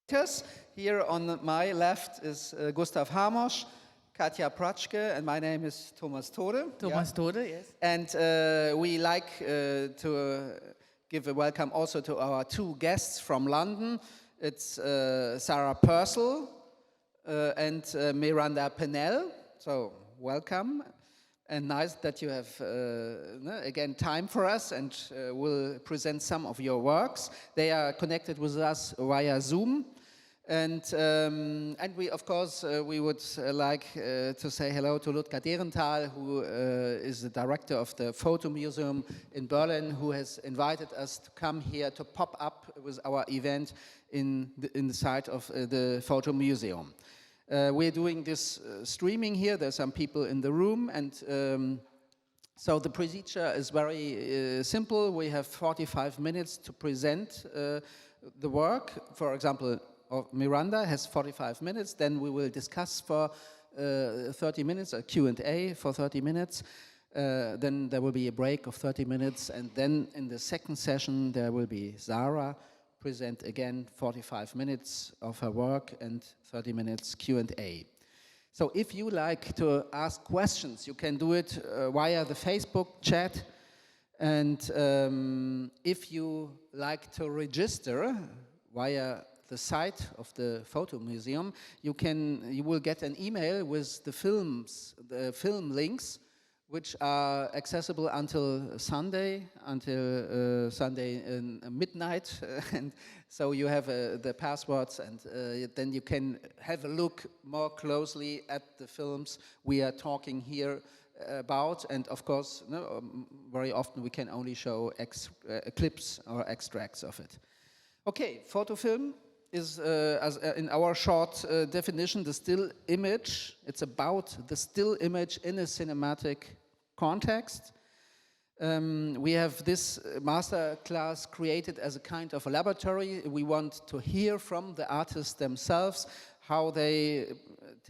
Here on my left is Gustav Hamosch, Katja Pratschke, and my name is Thomas Tode. Thomas Tode, yes. And we like to give a welcome also to our two guests from London. It's Sarah Purcell and Miranda Pennell. So welcome. And nice that you have, again, time for us and will present some of your works. They are connected with us via Zoom. And we, of course, we would like to say hello to Ludger Derenthal, who is the director of the Photo Museum in Berlin, who has invited us to come here to pop up with our event in the site of the Photo Museum. We're doing this streaming here. There's some people in the room, and so the procedure is very simple. We have 45 minutes to present the work. For example, Miranda has 45 minutes. Then we will discuss for 30 minutes, a Q&A for 30 minutes. Then there will be a break of 30 minutes, and then in the second session there will be Sarah present again 45 minutes of her work and 30 minutes Q&A. So if you like to ask questions, you can do it via the Facebook chat. And if you like to register via the site of the Photo Museum, you will get an email with the film links, which are accessible until Sunday midnight, and so you have the passwords, and then you can have a look more closely at the films we are talking here about. And of course, very often we can only show clips or extracts of it. Okay, photo film is, in our short definition, the still image. It's about the still image in a cinematic context. We have this masterclass created as a kind of a laboratory. We want to hear from the artists themselves, how they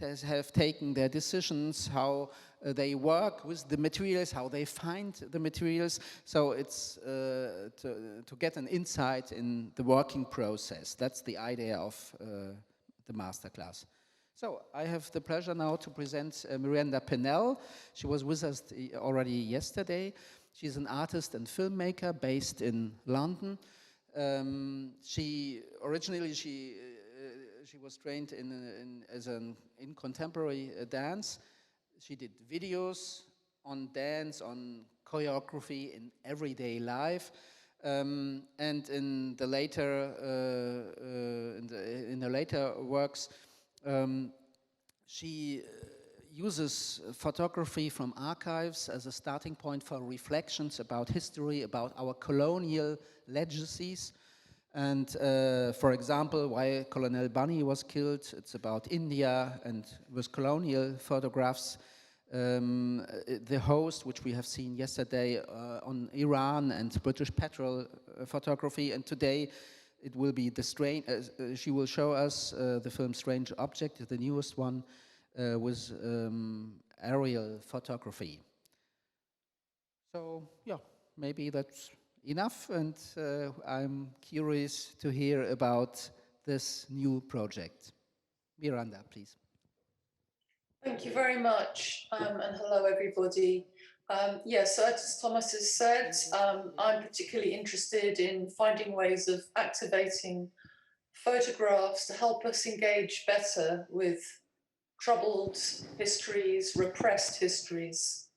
have taken their decisions, how they work with the materials, how they find the materials. So it's to get an insight in the working process. That's the idea of the masterclass. So I have the pleasure now to present Miranda Pennell. She was with us already yesterday. She's an artist and filmmaker based in London. She was trained in contemporary dance. She did videos on dance, on choreography in everyday life, and in the later works, she uses photography from archives as a starting point for reflections about history, about our colonial legacies. And for example, why Colonel Bunny was killed, it's about India, and with colonial photographs. The host, which we have seen yesterday, on Iran and British petrol photography, and today it will be she will show us the film Strange Object, the newest one, with aerial photography. So yeah, maybe that's enough, and I'm curious to hear about this new project. Miranda, please. Thank you very much, and hello everybody. Yes, as Thomas has said, I'm particularly interested in finding ways of activating photographs to help us engage better with troubled histories, repressed histories.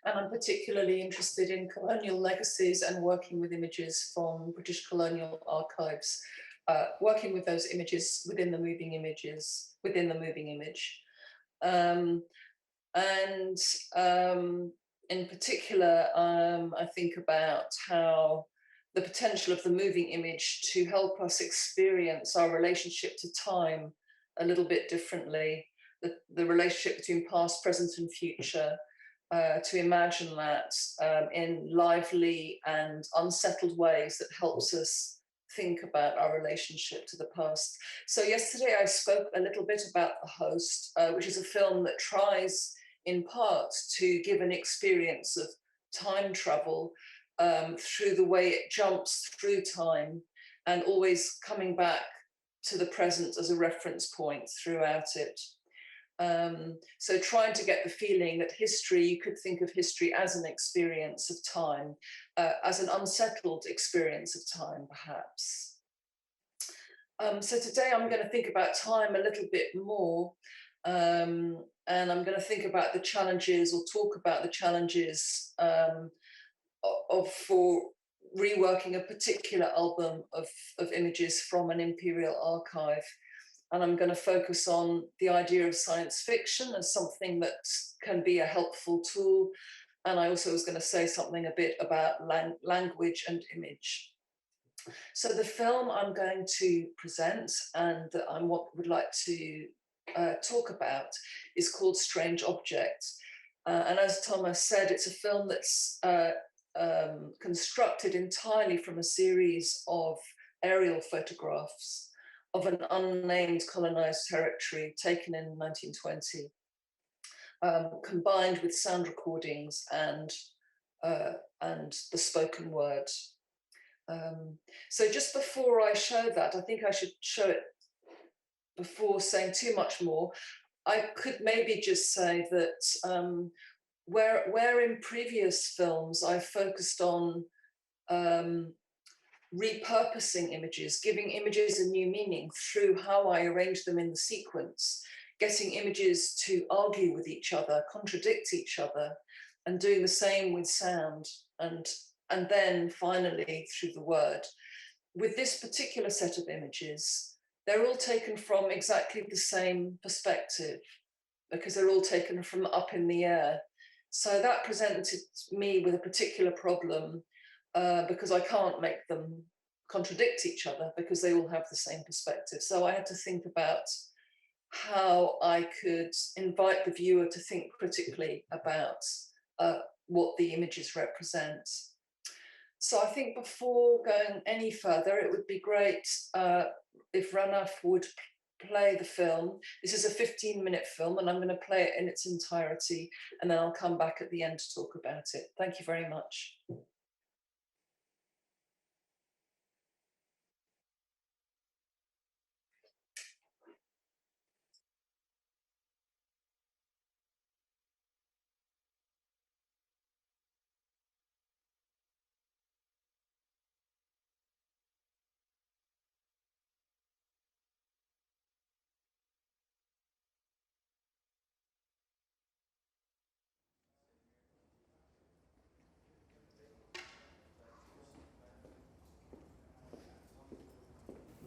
And I'm particularly interested in colonial legacies and working with images from British colonial archives, working with those images within the moving image. In particular, I think about how the potential of the moving image to help us experience our relationship to time a little bit differently, the relationship between past, present, and future, to imagine that in lively and unsettled ways that helps us think about our relationship to the past. So yesterday I spoke a little bit about The Host, which is a film that tries in part to give an experience of time travel through the way it jumps through time and always coming back to the present as a reference point throughout it. So trying to get the feeling that history, you could think of history as an experience of time, as an unsettled experience of time, perhaps. So today I'm going to think about time a little bit more, and I'm going to think about the challenges, or talk about the challenges for reworking a particular album of images from an imperial archive. And I'm going to focus on the idea of science fiction as something that can be a helpful tool. And I also was going to say something a bit about language and image. So the film I'm going to present and that I would like to talk about is called Strange Objects. And as Thomas said, it's a film that's constructed entirely from a series of aerial photographs of an unnamed colonized territory taken in 1920, combined with sound recordings and the spoken word. So just before I show that, I think I should show it before saying too much more. I could maybe just say that where in previous films I focused on repurposing images, giving images a new meaning through how I arrange them in the sequence, getting images to argue with each other, contradict each other, and doing the same with sound, and then finally through the word. With this particular set of images, they're all taken from exactly the same perspective, because they're all taken from up in the air. So that presented me with a particular problem, because I can't make them contradict each other because they all have the same perspective. So I had to think about how I could invite the viewer to think critically about what the images represent. So I think before going any further, it would be great if Ranaf would play the film. This is a 15-minute film, and I'm going to play it in its entirety, and then I'll come back at the end to talk about it. Thank you very much.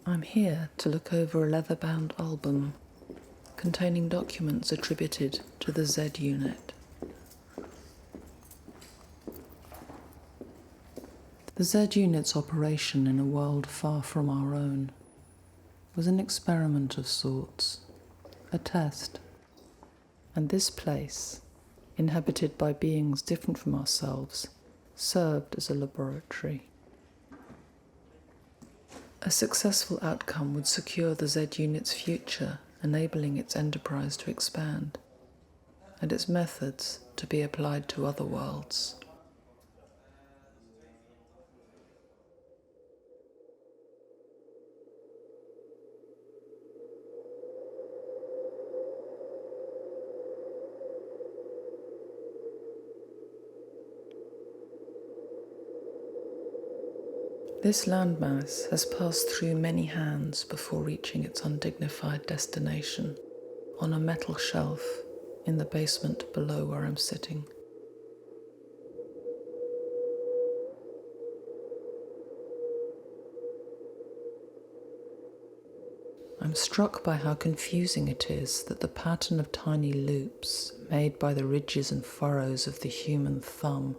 I'm here to look over a leather-bound album containing documents attributed to the Z Unit. The Z Unit's operation in a world far from our own was an experiment of sorts, a test. And this place, inhabited by beings different from ourselves, served as a laboratory. A successful outcome would secure the Z Unit's future, enabling its enterprise to expand, and its methods to be applied to other worlds. This landmass has passed through many hands before reaching its undignified destination on a metal shelf in the basement below where I'm sitting. I'm struck by how confusing it is that the pattern of tiny loops made by the ridges and furrows of the human thumb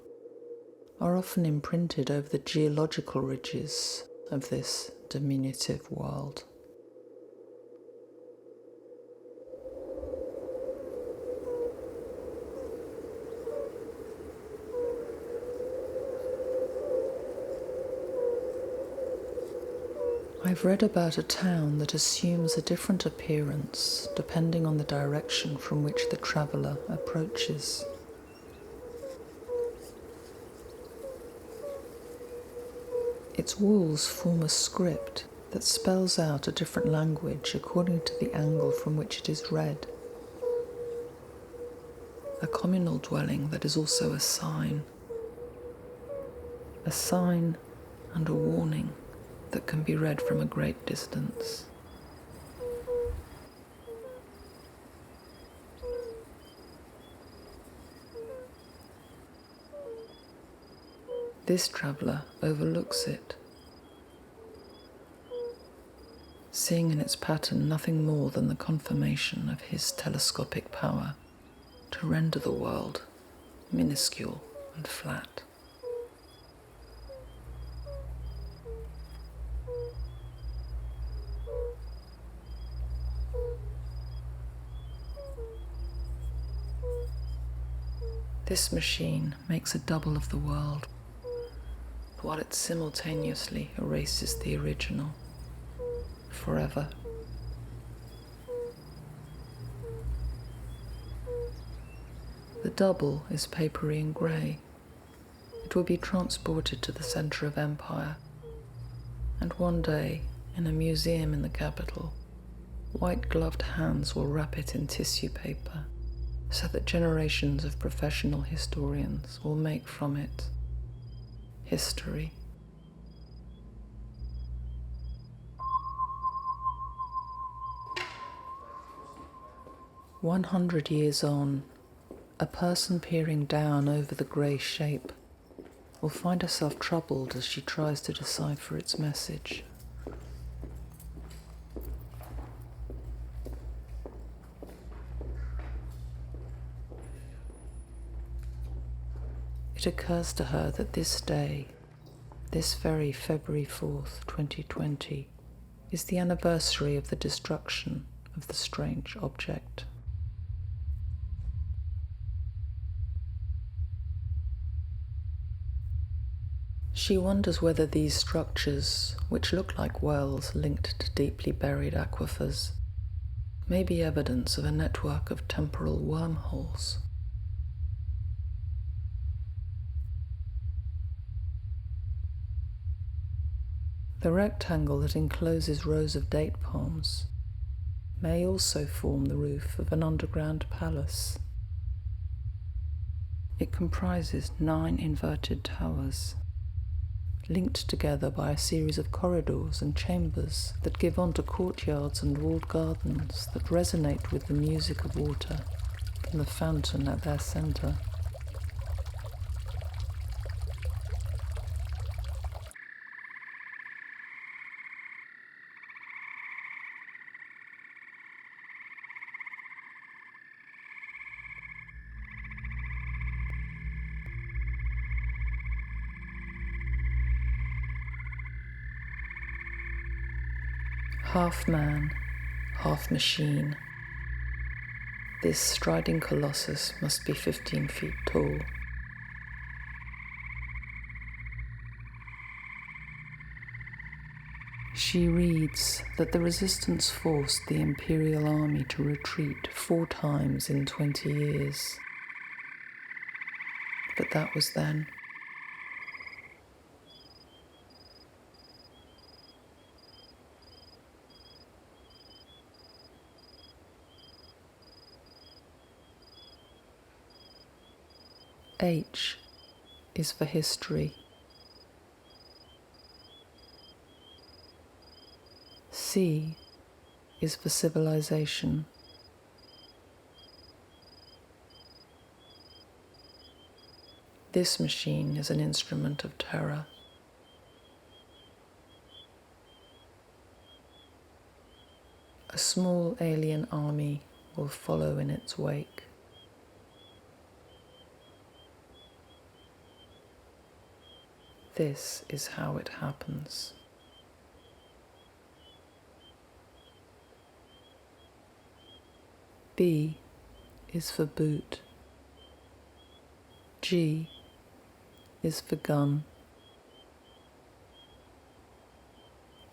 are often imprinted over the geological ridges of this diminutive world. I've read about a town that assumes a different appearance depending on the direction from which the traveller approaches. Its walls form a script that spells out a different language according to the angle from which it is read. A communal dwelling that is also a sign and a warning that can be read from a great distance. This traveller overlooks it, seeing in its pattern nothing more than the confirmation of his telescopic power to render the world minuscule and flat. This machine makes a double of the world, while it simultaneously erases the original forever. The double is papery and grey. It will be transported to the centre of empire, and one day, in a museum in the capital, white-gloved hands will wrap it in tissue paper, so that generations of professional historians will make from it history. "100 years on, a person peering down over the grey shape will find herself troubled as she tries to decipher its message. It occurs to her that this day, this very February 4th, 2020, is the anniversary of the destruction of the strange object. She wonders whether these structures, which look like wells linked to deeply buried aquifers, may be evidence of a network of temporal wormholes. The rectangle that encloses rows of date palms may also form the roof of an underground palace. It comprises 9 inverted towers, linked together by a series of corridors and chambers that give onto courtyards and walled gardens that resonate with the music of water from the fountain at their centre. Half man, half machine, this striding colossus must be 15 feet tall. She reads that the resistance forced the Imperial Army to retreat 4 times in 20 years. But that was then. H is for history. C is for civilization. This machine is an instrument of terror. A small alien army will follow in its wake. This is how it happens. B is for boot. G is for gun.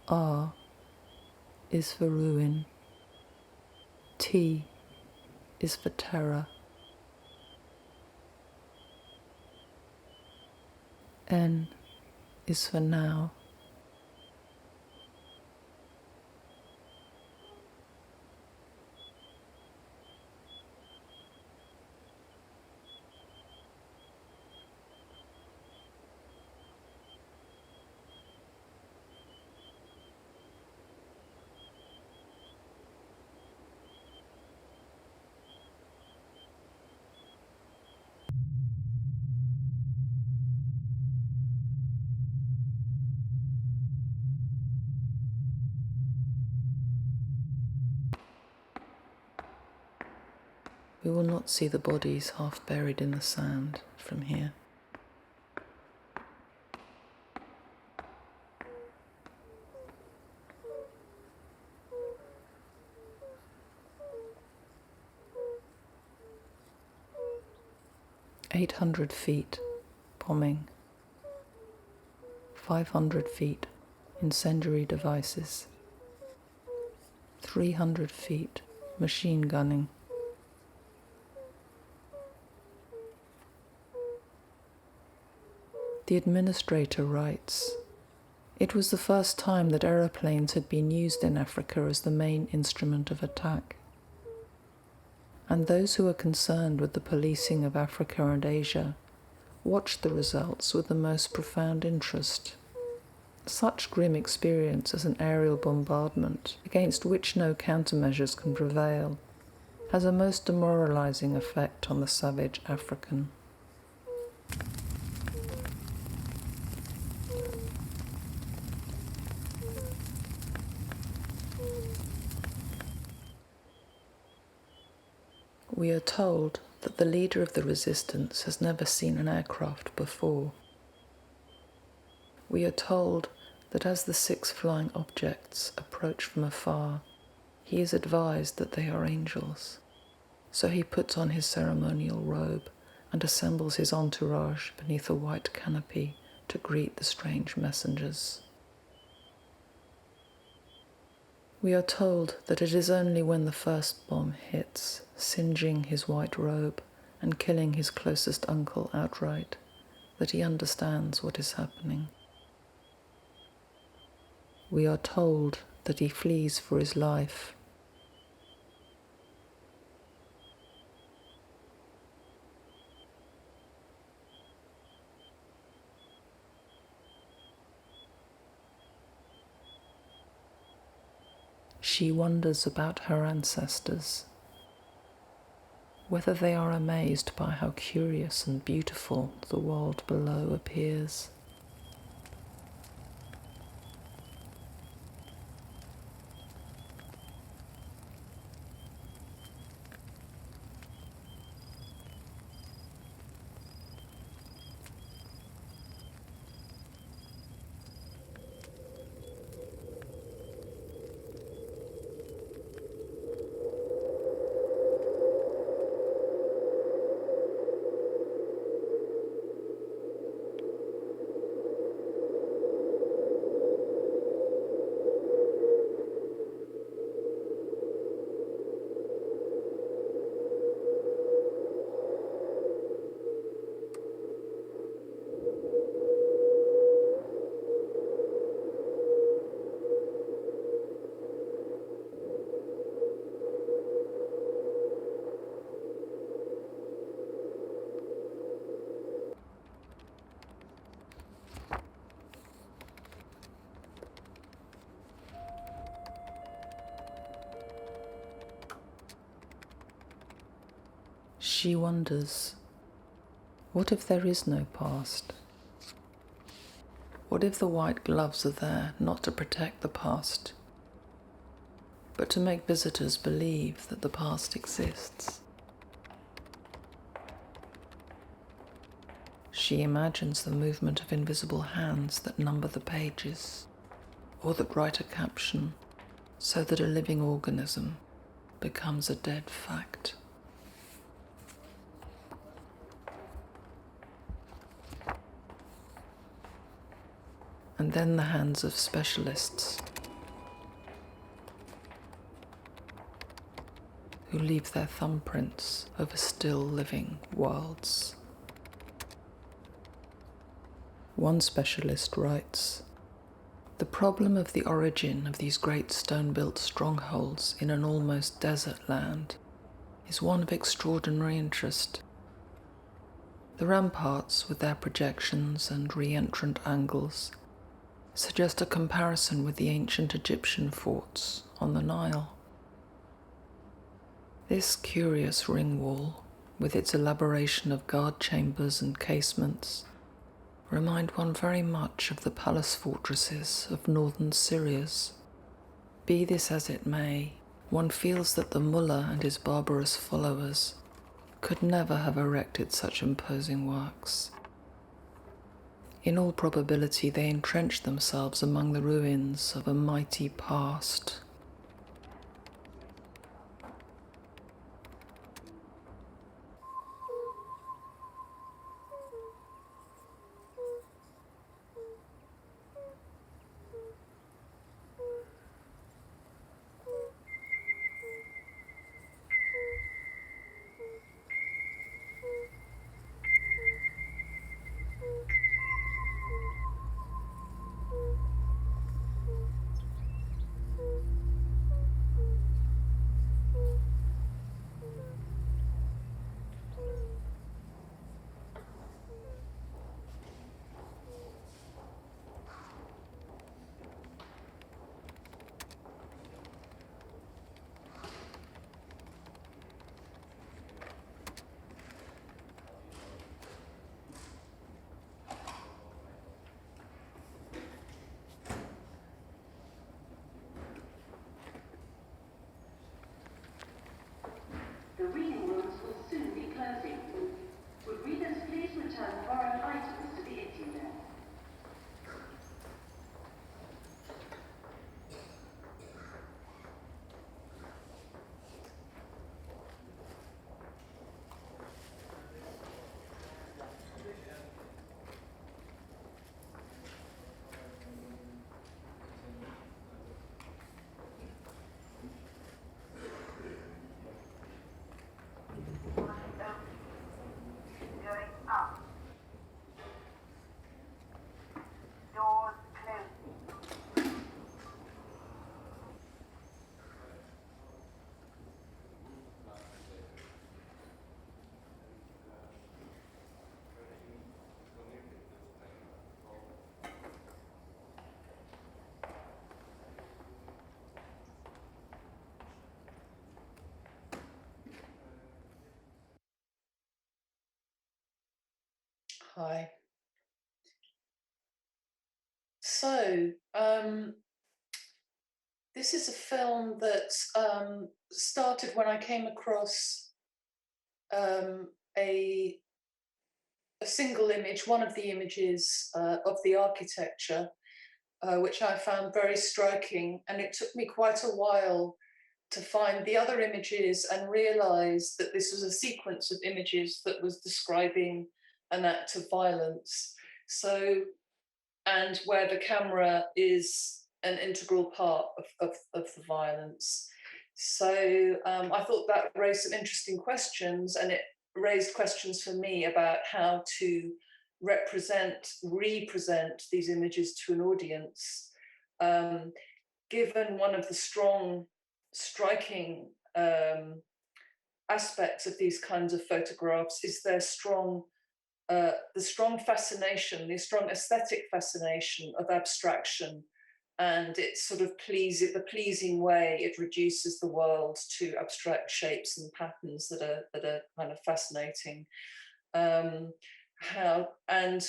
R is for ruin. T is for terror. N is for now. We will not see the bodies half buried in the sand from here. "800 feet, bombing. 500 feet, incendiary devices. 300 feet, machine gunning. The administrator writes, "It was the first time that aeroplanes had been used in Africa as the main instrument of attack. And those who are concerned with the policing of Africa and Asia watched the results with the most profound interest. Such grim experience as an aerial bombardment, against which no countermeasures can prevail, has a most demoralizing effect on the savage African." We are told that the leader of the resistance has never seen an aircraft before. We are told that as the 6 flying objects approach from afar, he is advised that they are angels. So he puts on his ceremonial robe and assembles his entourage beneath a white canopy to greet the strange messengers. We are told that it is only when the first bomb hits, singeing his white robe and killing his closest uncle outright, that he understands what is happening. We are told that he flees for his life. She wonders about her ancestors, whether they are amazed by how curious and beautiful the world below appears. She wonders, what if there is no past? What if the white gloves are there not to protect the past, but to make visitors believe that the past exists? She imagines the movement of invisible hands that number the pages, or that write a caption, so that a living organism becomes a dead fact. And then the hands of specialists who leave their thumbprints over still living worlds. One specialist writes, "The problem of the origin of these great stone-built strongholds in an almost desert land is one of extraordinary interest. The ramparts, with their projections and re-entrant angles, suggest a comparison with the ancient Egyptian forts on the Nile. This curious ring wall, with its elaboration of guard chambers and casements, remind one very much of the palace fortresses of northern Syria's. Be this as it may, one feels that the mullah and his barbarous followers could never have erected such imposing works. In all probability, they entrenched themselves among the ruins of a mighty past. The reading rooms will soon be closing. Would readers please return borrowed items to the empty bin? Going up. Doors closing. Hi. So, this is a film that started when I came across a single image, one of the images of the architecture, which I found very striking. And it took me quite a while to find the other images and realize that this was a sequence of images that was describing an act of violence. So, and where the camera is an integral part of the violence. So I thought that raised some interesting questions, and it raised questions for me about how to represent these images to an audience, given one of the striking aspects of these kinds of photographs is their the strong fascination, the strong aesthetic fascination of abstraction, and it's sort of the pleasing way it reduces the world to abstract shapes and patterns that are kind of fascinating. How and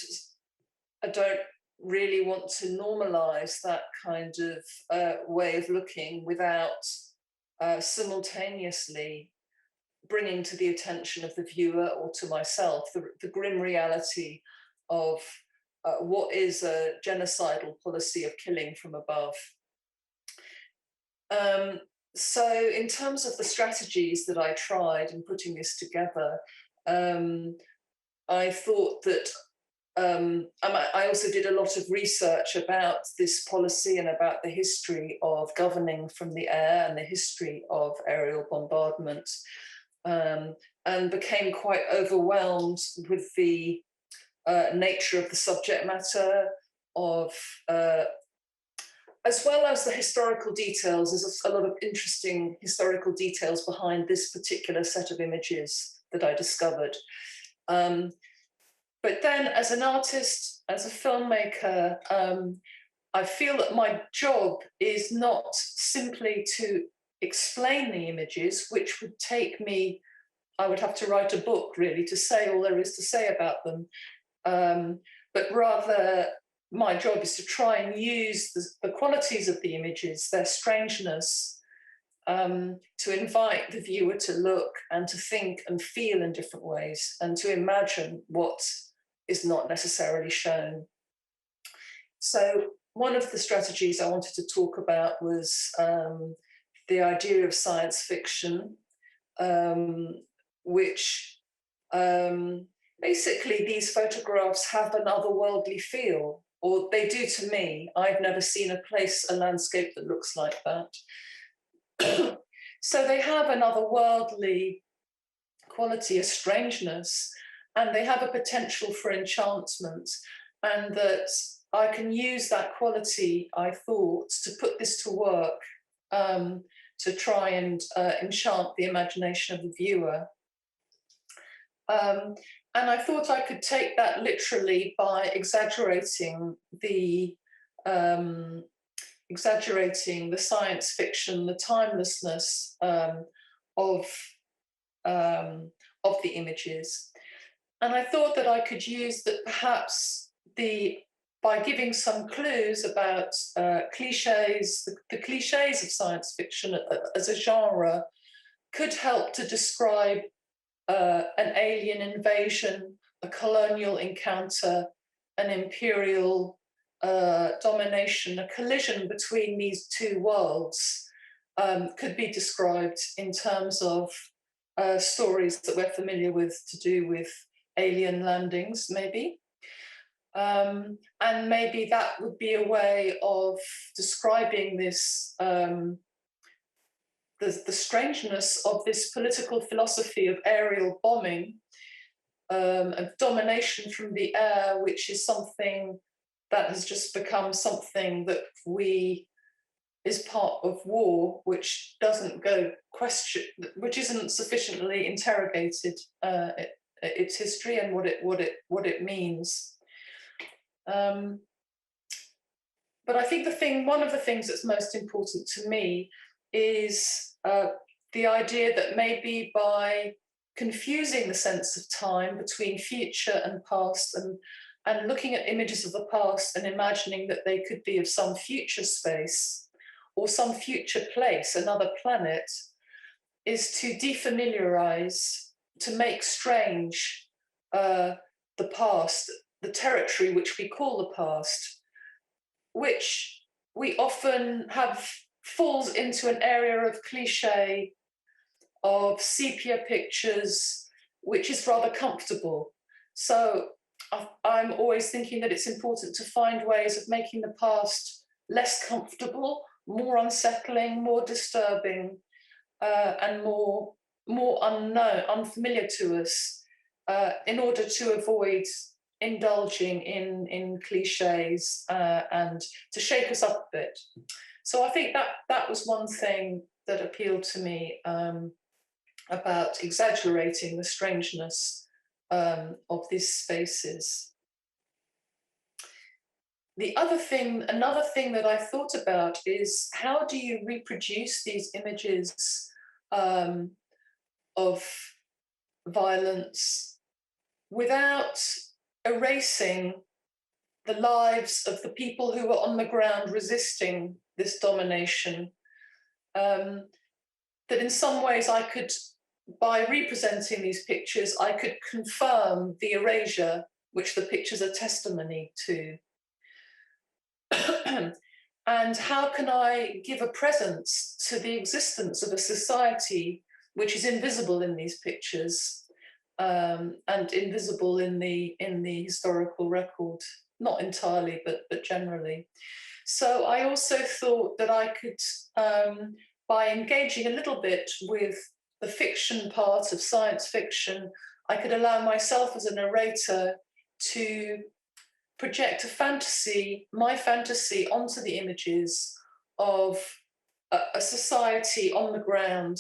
I don't really want to normalize that kind of way of looking without simultaneously bringing to the attention of the viewer or to myself the grim reality of what is a genocidal policy of killing from above. So in terms of the strategies that I tried in putting this together, I thought that I also did a lot of research about this policy and about the history of governing from the air and the history of aerial bombardment, and became quite overwhelmed with the nature of the subject matter of as well as the historical details. There's a lot of interesting historical details behind this particular set of images that I discovered. But then as an artist, as a filmmaker, I feel that my job is not simply to explain the images, which would take me, I would have to write a book really to say all there is to say about them. But rather, my job is to try and use the qualities of the images, their strangeness, to invite the viewer to look and to think and feel in different ways and to imagine what is not necessarily shown. So one of the strategies I wanted to talk about was the idea of science fiction, which basically these photographs have an otherworldly feel, or they do to me. I've never seen a place, a landscape that looks like that. So they have an otherworldly quality, a strangeness, and they have a potential for enchantment, and that I can use that quality, I thought, to put this to work, to try and enchant the imagination of the viewer. And I thought I could take that literally by exaggerating the science fiction, the timelessness of the images. And I thought that I could use that perhaps by giving some clues about cliches, the cliches of science fiction as a genre could help to describe an alien invasion, a colonial encounter, an imperial domination, a collision between these two worlds could be described in terms of stories that we're familiar with to do with alien landings, maybe. And maybe that would be a way of describing this, the strangeness of this political philosophy of aerial bombing, of domination from the air, which is something that has just become something that is part of war, which doesn't go question, which isn't sufficiently interrogated its history and what it means. But I think one of the things that's most important to me is the idea that maybe by confusing the sense of time between future and past, and looking at images of the past and imagining that they could be of some future space or some future place, another planet, is to defamiliarize, to make strange the past, the territory which we call the past, which we often have falls into an area of cliche, of sepia pictures, which is rather comfortable. So I'm always thinking that it's important to find ways of making the past less comfortable, more unsettling, more disturbing, and more unknown, unfamiliar to us, in order to avoid indulging in cliches and to shake us up a bit. So I think that was one thing that appealed to me about exaggerating the strangeness of these spaces. Another thing that I thought about is, how do you reproduce these images of violence without erasing the lives of the people who were on the ground resisting this domination? That in some ways I could, by representing these pictures, I could confirm the erasure which the pictures are testimony to. And how can I give a presence to the existence of a society which is invisible in these pictures, and invisible in the historical record, not entirely, but generally. So I also thought that I could, by engaging a little bit with the fiction part of science fiction, I could allow myself as a narrator to project my fantasy onto the images of a society on the ground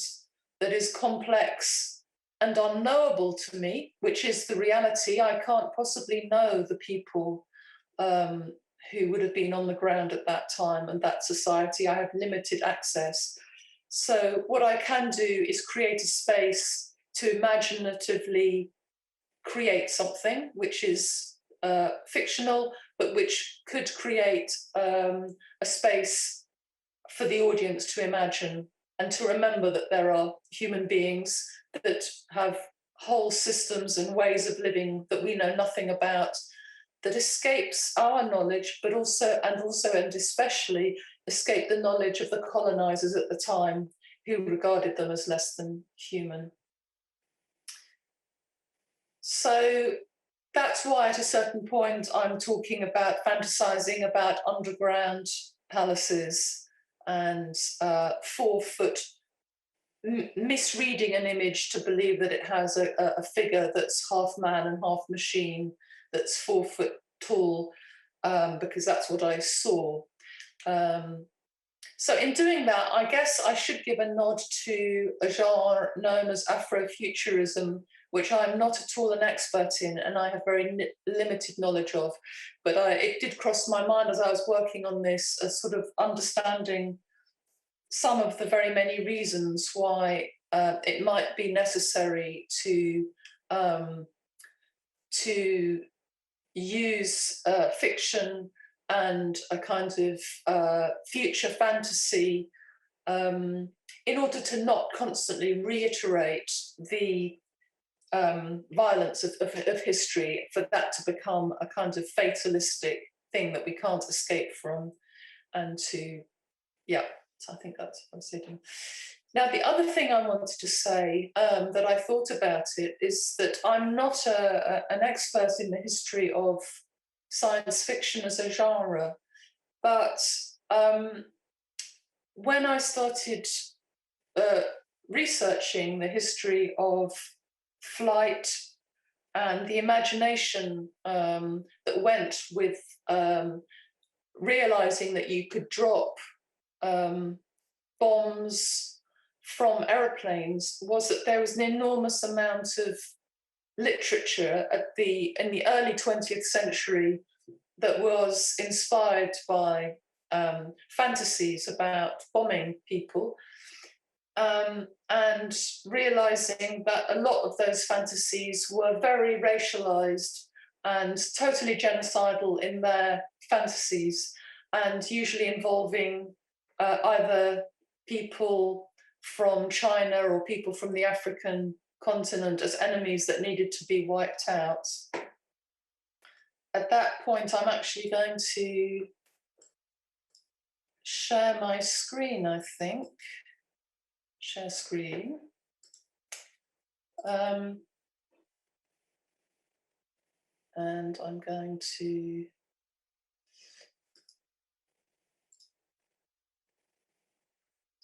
that is complex and unknowable to me, which is the reality. I can't possibly know the people who would have been on the ground at that time and that society. I have limited access. So what I can do is create a space to imaginatively create something which is fictional, but which could create a space for the audience to imagine and to remember that there are human beings that have whole systems and ways of living that we know nothing about, that escapes our knowledge, but also and especially escape the knowledge of the colonizers at the time, who regarded them as less than human. So that's why at a certain point I'm talking about fantasizing about underground palaces and 4-foot, misreading an image to believe that it has a figure that's half man and half machine, that's 4 foot tall, because that's what I saw. So in doing that, I guess I should give a nod to a genre known as Afrofuturism, which I'm not at all an expert in, and I have very limited knowledge of. But it did cross my mind as I was working on this, a sort of understanding some of the very many reasons why it might be necessary to use fiction and a kind of future fantasy in order to not constantly reiterate the violence of history, for that to become a kind of fatalistic thing that we can't escape from, and to, yeah, so I think that's what I'm saying. Now, the other thing I wanted to say that I thought about it is that I'm not an expert in the history of science fiction as a genre, but when I started researching the history of flight and the imagination that went with realizing that you could drop bombs from aeroplanes, was that there was an enormous amount of literature in the early 20th century that was inspired by fantasies about bombing people, and realizing that a lot of those fantasies were very racialized and totally genocidal in their fantasies, and usually involving either people from China or people from the African continent as enemies that needed to be wiped out. At that point, I'm actually going to share my screen, I think. Share screen. And I'm going to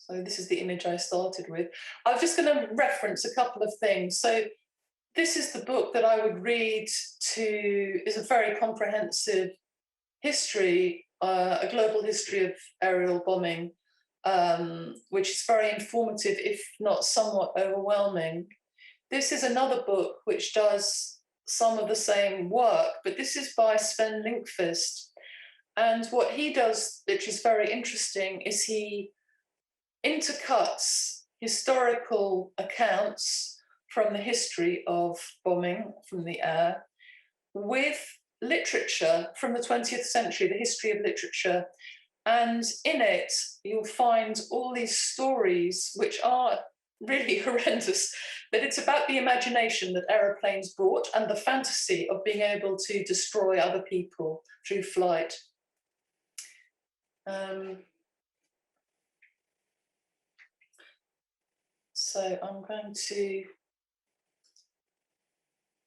so this is the image I started with. I'm just going to reference a couple of things. So this is the book that I would read is a very comprehensive history, a global history of aerial bombing, which is very informative, if not somewhat overwhelming. This is another book which does some of the same work, but this is by Sven Linkvist. And what he does, which is very interesting, is he intercuts historical accounts from the history of bombing from the air with literature from the 20th century, the history of literature. And in it, you'll find all these stories which are really horrendous, but it's about the imagination that aeroplanes brought and the fantasy of being able to destroy other people through flight. So I'm going to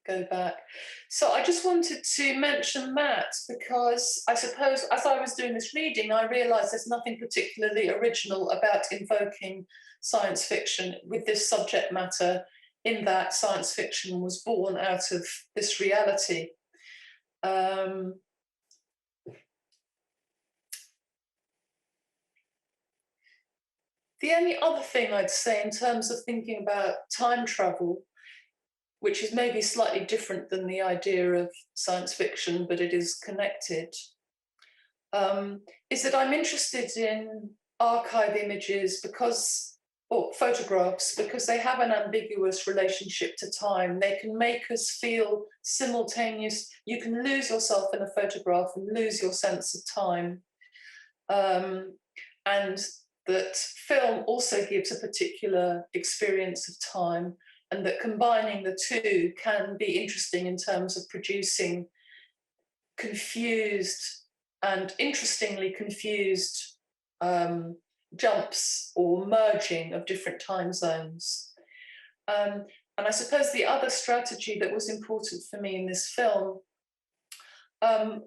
go back. So I just wanted to mention that because I suppose as I was doing this reading, I realized there's nothing particularly original about invoking science fiction with this subject matter, in that science fiction was born out of this reality. The only other thing I'd say in terms of thinking about time travel, which is maybe slightly different than the idea of science fiction, but it is connected, is that I'm interested in archive images or photographs, because they have an ambiguous relationship to time. They can make us feel simultaneous. You can lose yourself in a photograph and lose your sense of time. And that film also gives a particular experience of time, and that combining the two can be interesting in terms of producing confused and interestingly confused jumps or merging of different time zones. And I suppose the other strategy that was important for me in this film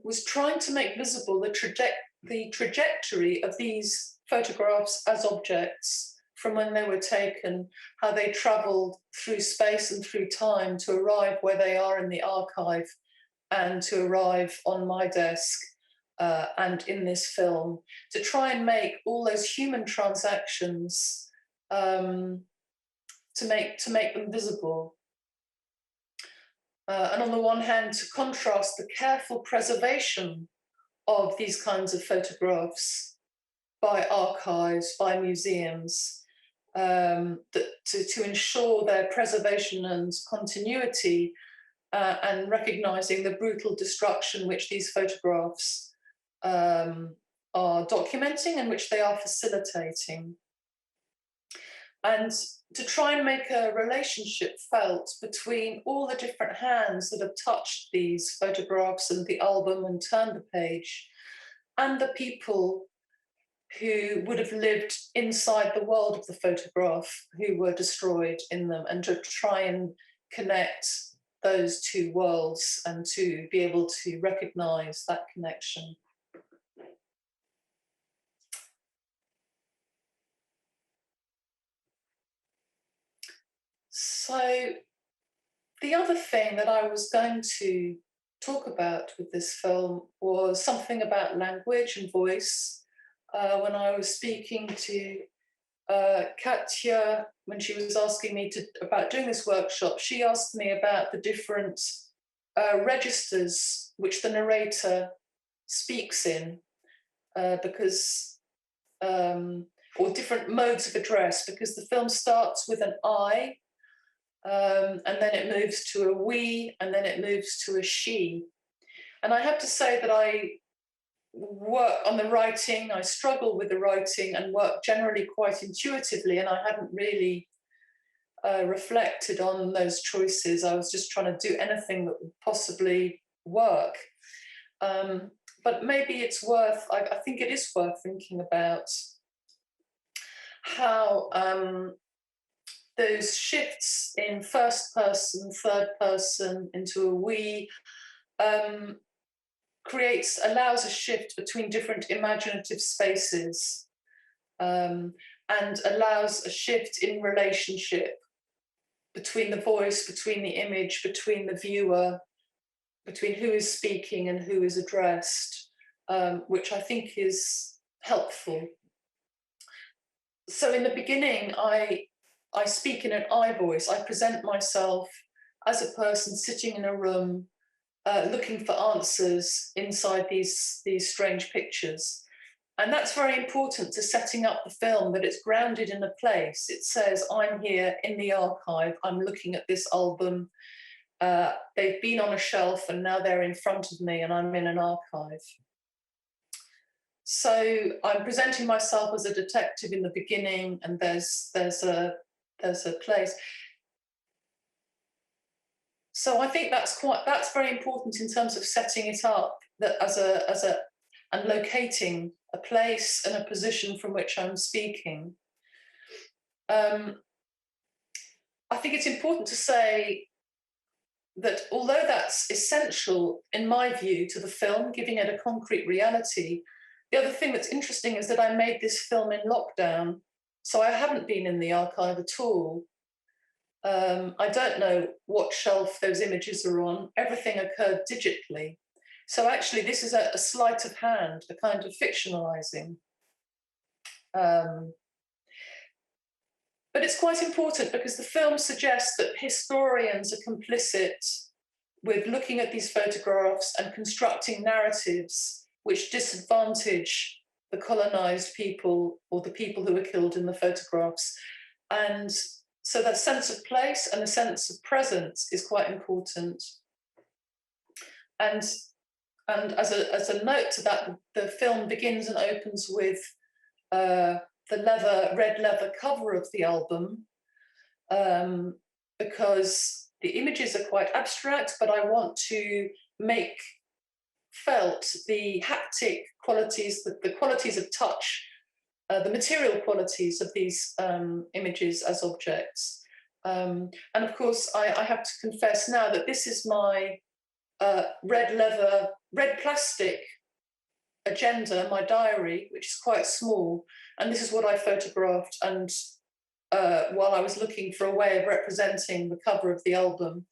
was trying to make visible the trajectory of these photographs as objects from when they were taken, how they traveled through space and through time to arrive where they are in the archive and to arrive on my desk and in this film, to try and make all those human transactions to make them visible. And on the one hand, to contrast the careful preservation of these kinds of photographs by archives, by museums, to ensure their preservation and continuity, and recognizing the brutal destruction which these photographs are documenting and which they are facilitating. And to try and make a relationship felt between all the different hands that have touched these photographs and the album and turned the page, and the people who would have lived inside the world of the photograph who were destroyed in them, and to try and connect those two worlds and to be able to recognize that connection. So the other thing that I was going to talk about with this film was something about language and voice. When I was speaking to Katja, when she was asking me about doing this workshop, she asked me about the different registers which the narrator speaks in, or different modes of address, because the film starts with an I, and then it moves to a we, and then it moves to a she. And I have to say that I work on the writing, I struggle with the writing and work generally quite intuitively, and I hadn't really reflected on those choices. I was just trying to do anything that would possibly work. But maybe it's worth, I think it is worth thinking about how those shifts in first person, third person into a we allows a shift between different imaginative spaces, and allows a shift in relationship between the voice, between the image, between the viewer, between who is speaking and who is addressed, which I think is helpful. So in the beginning, I speak in an I voice. I present myself as a person sitting in a room, looking for answers inside these strange pictures. And that's very important to setting up the film, that it's grounded in a place. It says, I'm here in the archive, I'm looking at this album. They've been on a shelf and now they're in front of me and I'm in an archive. So I'm presenting myself as a detective in the beginning, and there's a place. So I think that's very important in terms of setting it up, that and locating a place and a position from which I'm speaking. I think it's important to say that although that's essential, in my view, to the film, giving it a concrete reality, the other thing that's interesting is that I made this film in lockdown, so I haven't been in the archive at all. I don't know what shelf those images are on. Everything occurred digitally. So actually, this is a sleight of hand, a kind of fictionalizing. But it's quite important because the film suggests that historians are complicit with looking at these photographs and constructing narratives which disadvantage the colonized people or the people who were killed in the photographs. And so that sense of place and the sense of presence is quite important. And as a note to that, the film begins and opens with the red leather cover of the album, because the images are quite abstract, but I want to make felt the haptic qualities, the qualities of touch, the material qualities of these images as objects. And of course, I have to confess now that this is my red plastic agenda, my diary, which is quite small. And this is what I photographed. And while I was looking for a way of representing the cover of the album,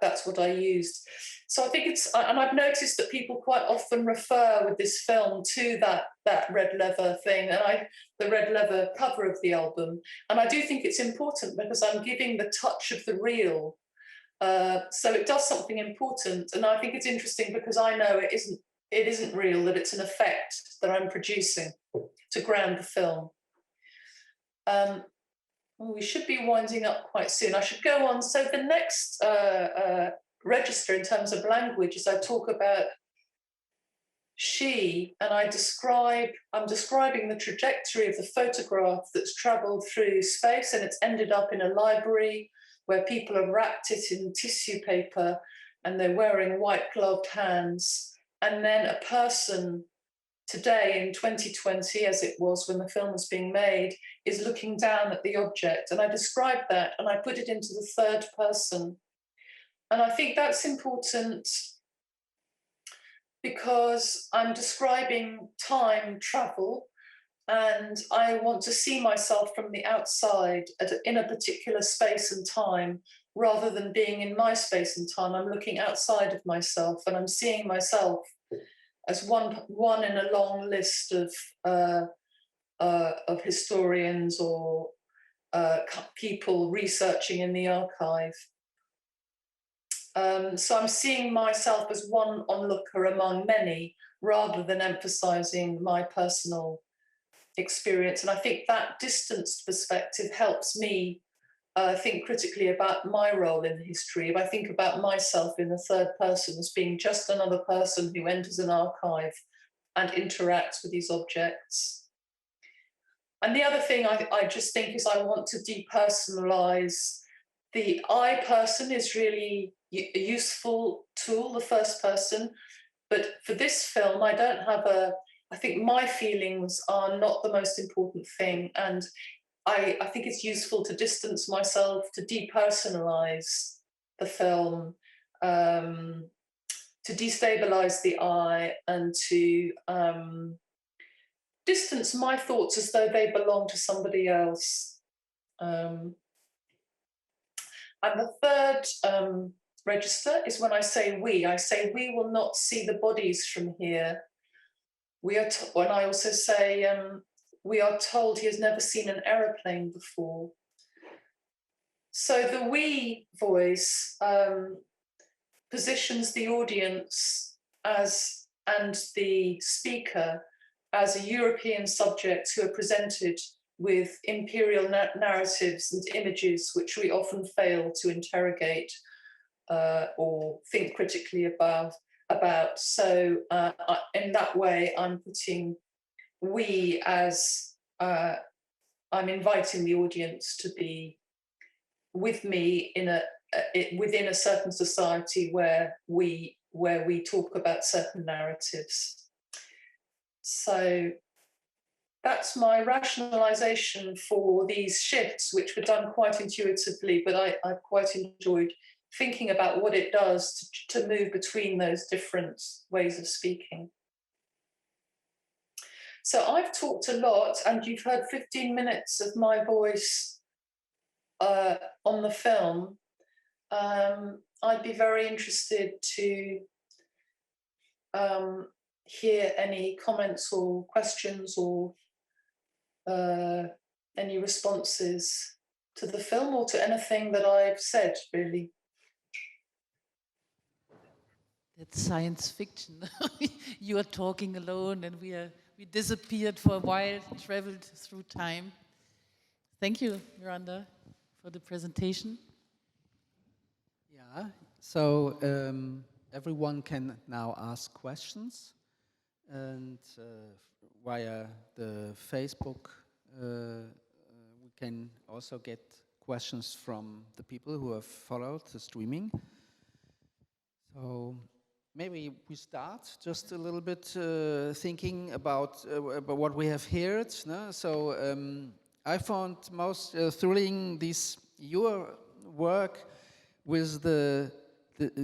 that's what I used. So I think and I've noticed that people quite often refer with this film to that red leather thing, and the red leather cover of the album. And I do think it's important because I'm giving the touch of the real. So it does something important. And I think it's interesting because I know it isn't real, that it's an effect that I'm producing to ground the film. We should be winding up quite soon. I should go on. So the next register in terms of language is I talk about she, and I'm describing the trajectory of the photograph that's traveled through space, and it's ended up in a library where people have wrapped it in tissue paper and they're wearing white gloved hands. And then a person today in 2020, as it was when the film was being made, is looking down at the object. And I described that and I put it into the third person. And I think that's important because I'm describing time travel, and I want to see myself from the outside in a particular space and time, rather than being in my space and time. I'm looking outside of myself and I'm seeing myself as one in a long list of historians or people researching in the archive. So I'm seeing myself as one onlooker among many, rather than emphasizing my personal experience. And I think that distanced perspective helps me think critically about my role in history. If I think about myself in the third person as being just another person who enters an archive and interacts with these objects. And the other thing I just think is I want to depersonalize. The I person is really a useful tool, the first person. But for this film, I don't have I think my feelings are not the most important thing. And I think it's useful to distance myself, to depersonalize the film, to destabilize the I, and to distance my thoughts as though they belong to somebody else. And the third register is when I say we will not see the bodies from here. When I also say, we are told he has never seen an aeroplane before. So the we voice positions the audience and the speaker as a European subject who are presented with imperial narratives and images which we often fail to interrogate or think critically about. So in that way, I'm putting we as I'm inviting the audience to be with me within a certain society where we talk about certain narratives. So that's my rationalization for these shifts, which were done quite intuitively, but I've quite enjoyed thinking about what it does to move between those different ways of speaking. So I've talked a lot, and you've heard 15 minutes of my voice on the film. I'd be very interested to hear any comments or questions or any responses to the film or to anything that I've said, really. That's science fiction. You are talking alone and we disappeared for a while, traveled through time. Thank you, Miranda, for the presentation. Yeah, so everyone can now ask questions, and via the Facebook we can also get questions from the people who have followed the streaming. So maybe we start just a little bit thinking about what we have heard. No? So I found most thrilling your work with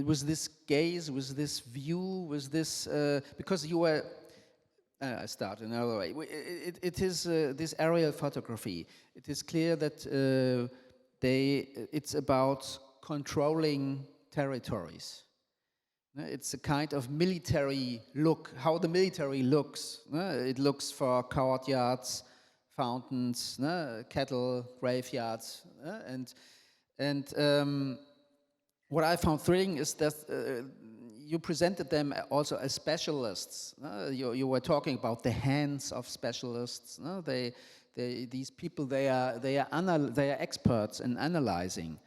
with this gaze, with this view, with this because you were. I start another way. It is this aerial photography. It is clear that it's about controlling territories. It's a kind of military look, how the military looks. It looks for courtyards, fountains, cattle, graveyards. And what I found thrilling is that you presented them also as specialists. You were talking about the hands of specialists. These people, they are experts in analyzing,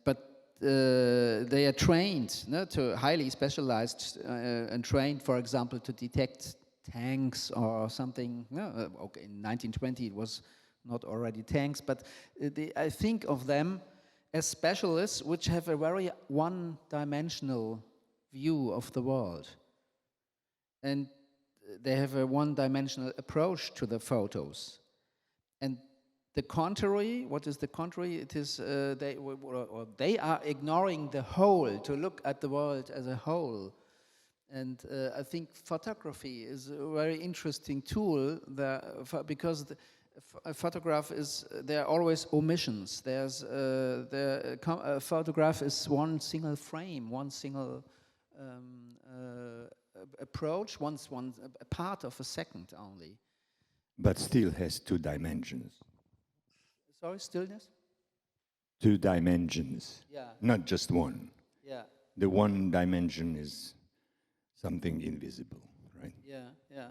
but they are trained, to highly specialized and trained, for example, to detect tanks or something. Okay, in 1920 it was not already tanks, but I think of them as specialists which have a very one-dimensional view of the world. And they have a one-dimensional approach to the photos. And the contrary, what is the contrary? It is they are ignoring the whole, to look at the world as a whole. And I think photography is a very interesting tool because a photograph there are always omissions. A photograph is one single frame, one single approach, a part of a second only. But still has two dimensions. Sorry, stillness? 2 dimensions. Yeah. Not just one. Yeah. The one dimension is something invisible, right? Yeah, yeah.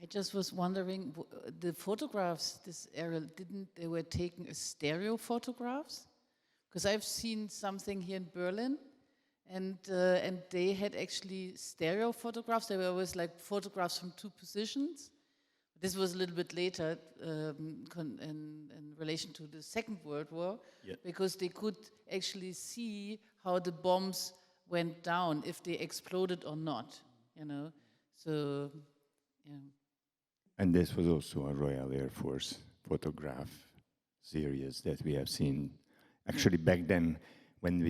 I just was wondering, the photographs, this aerial, they were taken as stereo photographs? Because I've seen something here in Berlin, and they had actually stereo photographs. They were always like photographs from 2 positions. This was a little bit later in relation to the Second World War, because they could actually see how the bombs went down, if they exploded or not, So, yeah. And this was also a Royal Air Force photograph series that we have seen. Actually, back then, when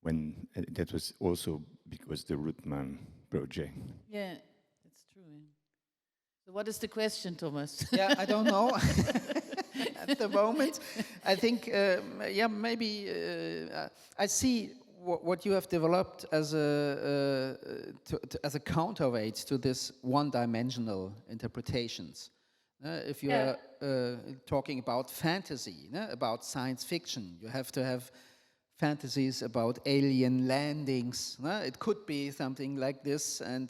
that was also because the Ruttmann project. Yeah, that's true. Yeah. So what is the question, Thomas? Yeah, I don't know at the moment. I think, maybe I see what you have developed as a counterweight to this one-dimensional interpretations. If you are talking about fantasy, about science fiction, you have to have fantasies about alien landings. It could be something like this, and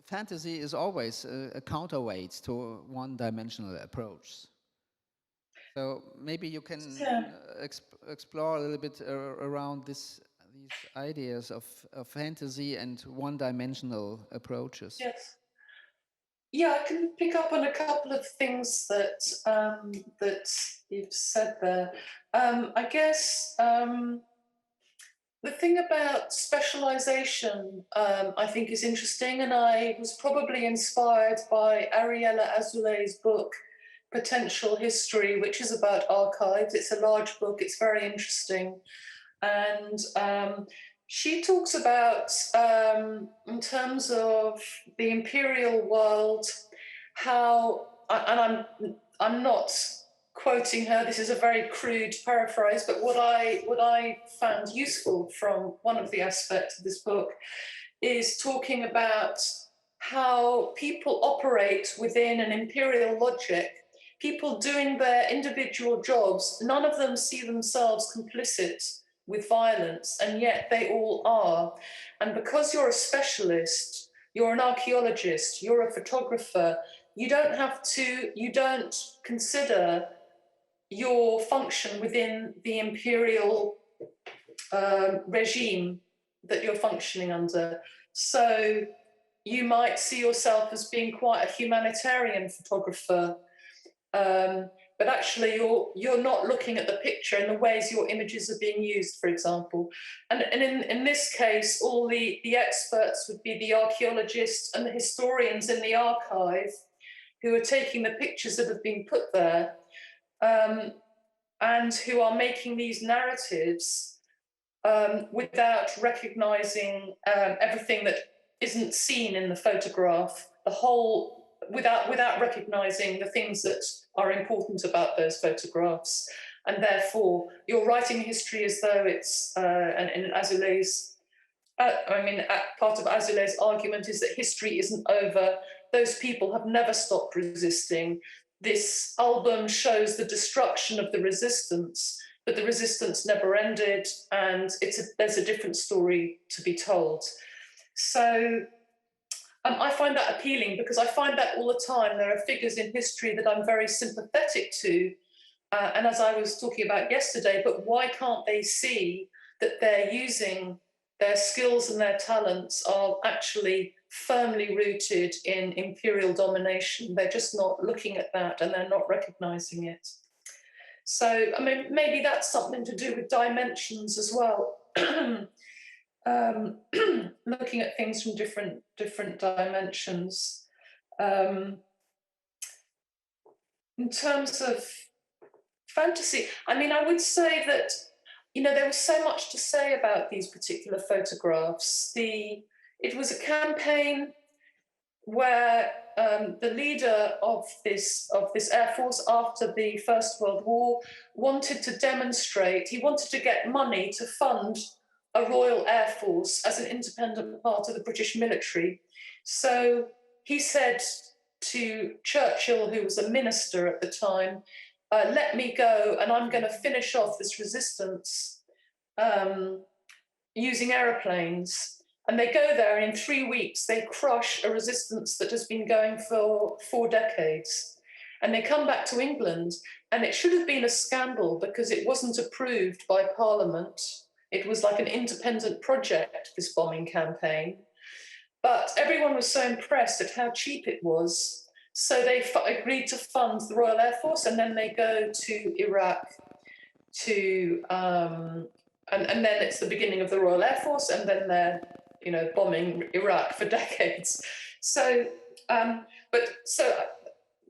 fantasy is always a counterweight to one-dimensional approach. So maybe you can explore a little bit around these ideas of fantasy and one-dimensional approaches. Yes. Yeah, I can pick up on a couple of things that you've said there. I guess the thing about specialization, I think, is interesting, and I was probably inspired by Ariella Azule's book, Potential History, which is about archives. It's a large book, it's very interesting. And she talks about, in terms of the imperial world, how, and I'm not quoting her, this is a very crude paraphrase, but what I found useful from one of the aspects of this book is talking about how people operate within an imperial logic, people doing their individual jobs. None of them see themselves complicit with violence, and yet they all are. And because you're a specialist, you're an archaeologist, you're a photographer, you don't consider your function within the imperial regime that you're functioning under. So you might see yourself as being quite a humanitarian photographer, but actually you're not looking at the picture and the ways your images are being used, for example. And in this case, all the experts would be the archaeologists and the historians in the archive who are taking the pictures that have been put there, and who are making these narratives without recognizing everything that isn't seen in the photograph, the whole, without recognizing the things that are important about those photographs. And therefore, you're writing history as though it's, and in Azoulay's, part of Azoulay's argument is that history isn't over. Those people have never stopped resisting. This album shows the destruction of the resistance, but the resistance never ended, and there's a different story to be told. So I find that appealing because I find that all the time. There are figures in history that I'm very sympathetic to, and as I was talking about yesterday, but why can't they see that they're using their skills and their talents are actually firmly rooted in imperial domination? They're just not looking at that and they're not recognizing it. So, I mean, maybe that's something to do with dimensions as well. Looking at things from different dimensions. In terms of fantasy, I mean, I would say that, there was so much to say about these particular photographs. It was a campaign where the leader of this Air Force after the First World War wanted to demonstrate, he wanted to get money to fund a Royal Air Force as an independent part of the British military. So he said to Churchill, who was a minister at the time, let me go and I'm going to finish off this resistance using aeroplanes. And they go there, and in 3 weeks, they crush a resistance that has been going for 4 decades. And they come back to England, and it should have been a scandal because it wasn't approved by Parliament. It was like an independent project, this bombing campaign. But everyone was so impressed at how cheap it was. So they agreed to fund the Royal Air Force, and then they go to Iraq and then it's the beginning of the Royal Air Force, and then they're bombing Iraq for decades. So,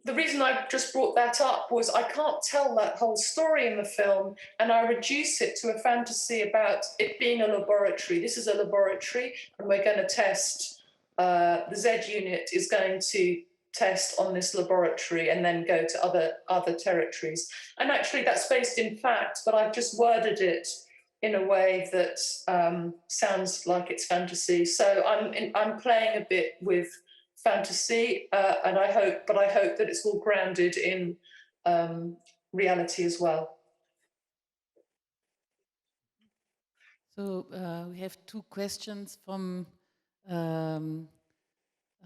the reason I just brought that up was I can't tell that whole story in the film, and I reduce it to a fantasy about it being a laboratory. This is a laboratory, and we're going to test. The Z unit is going to test on this laboratory and then go to other territories. And actually, that's based in fact, but I've just worded it in a way that sounds like it's fantasy. So I'm playing a bit with fantasy, and I hope that it's all grounded in reality as well. So we have 2 questions from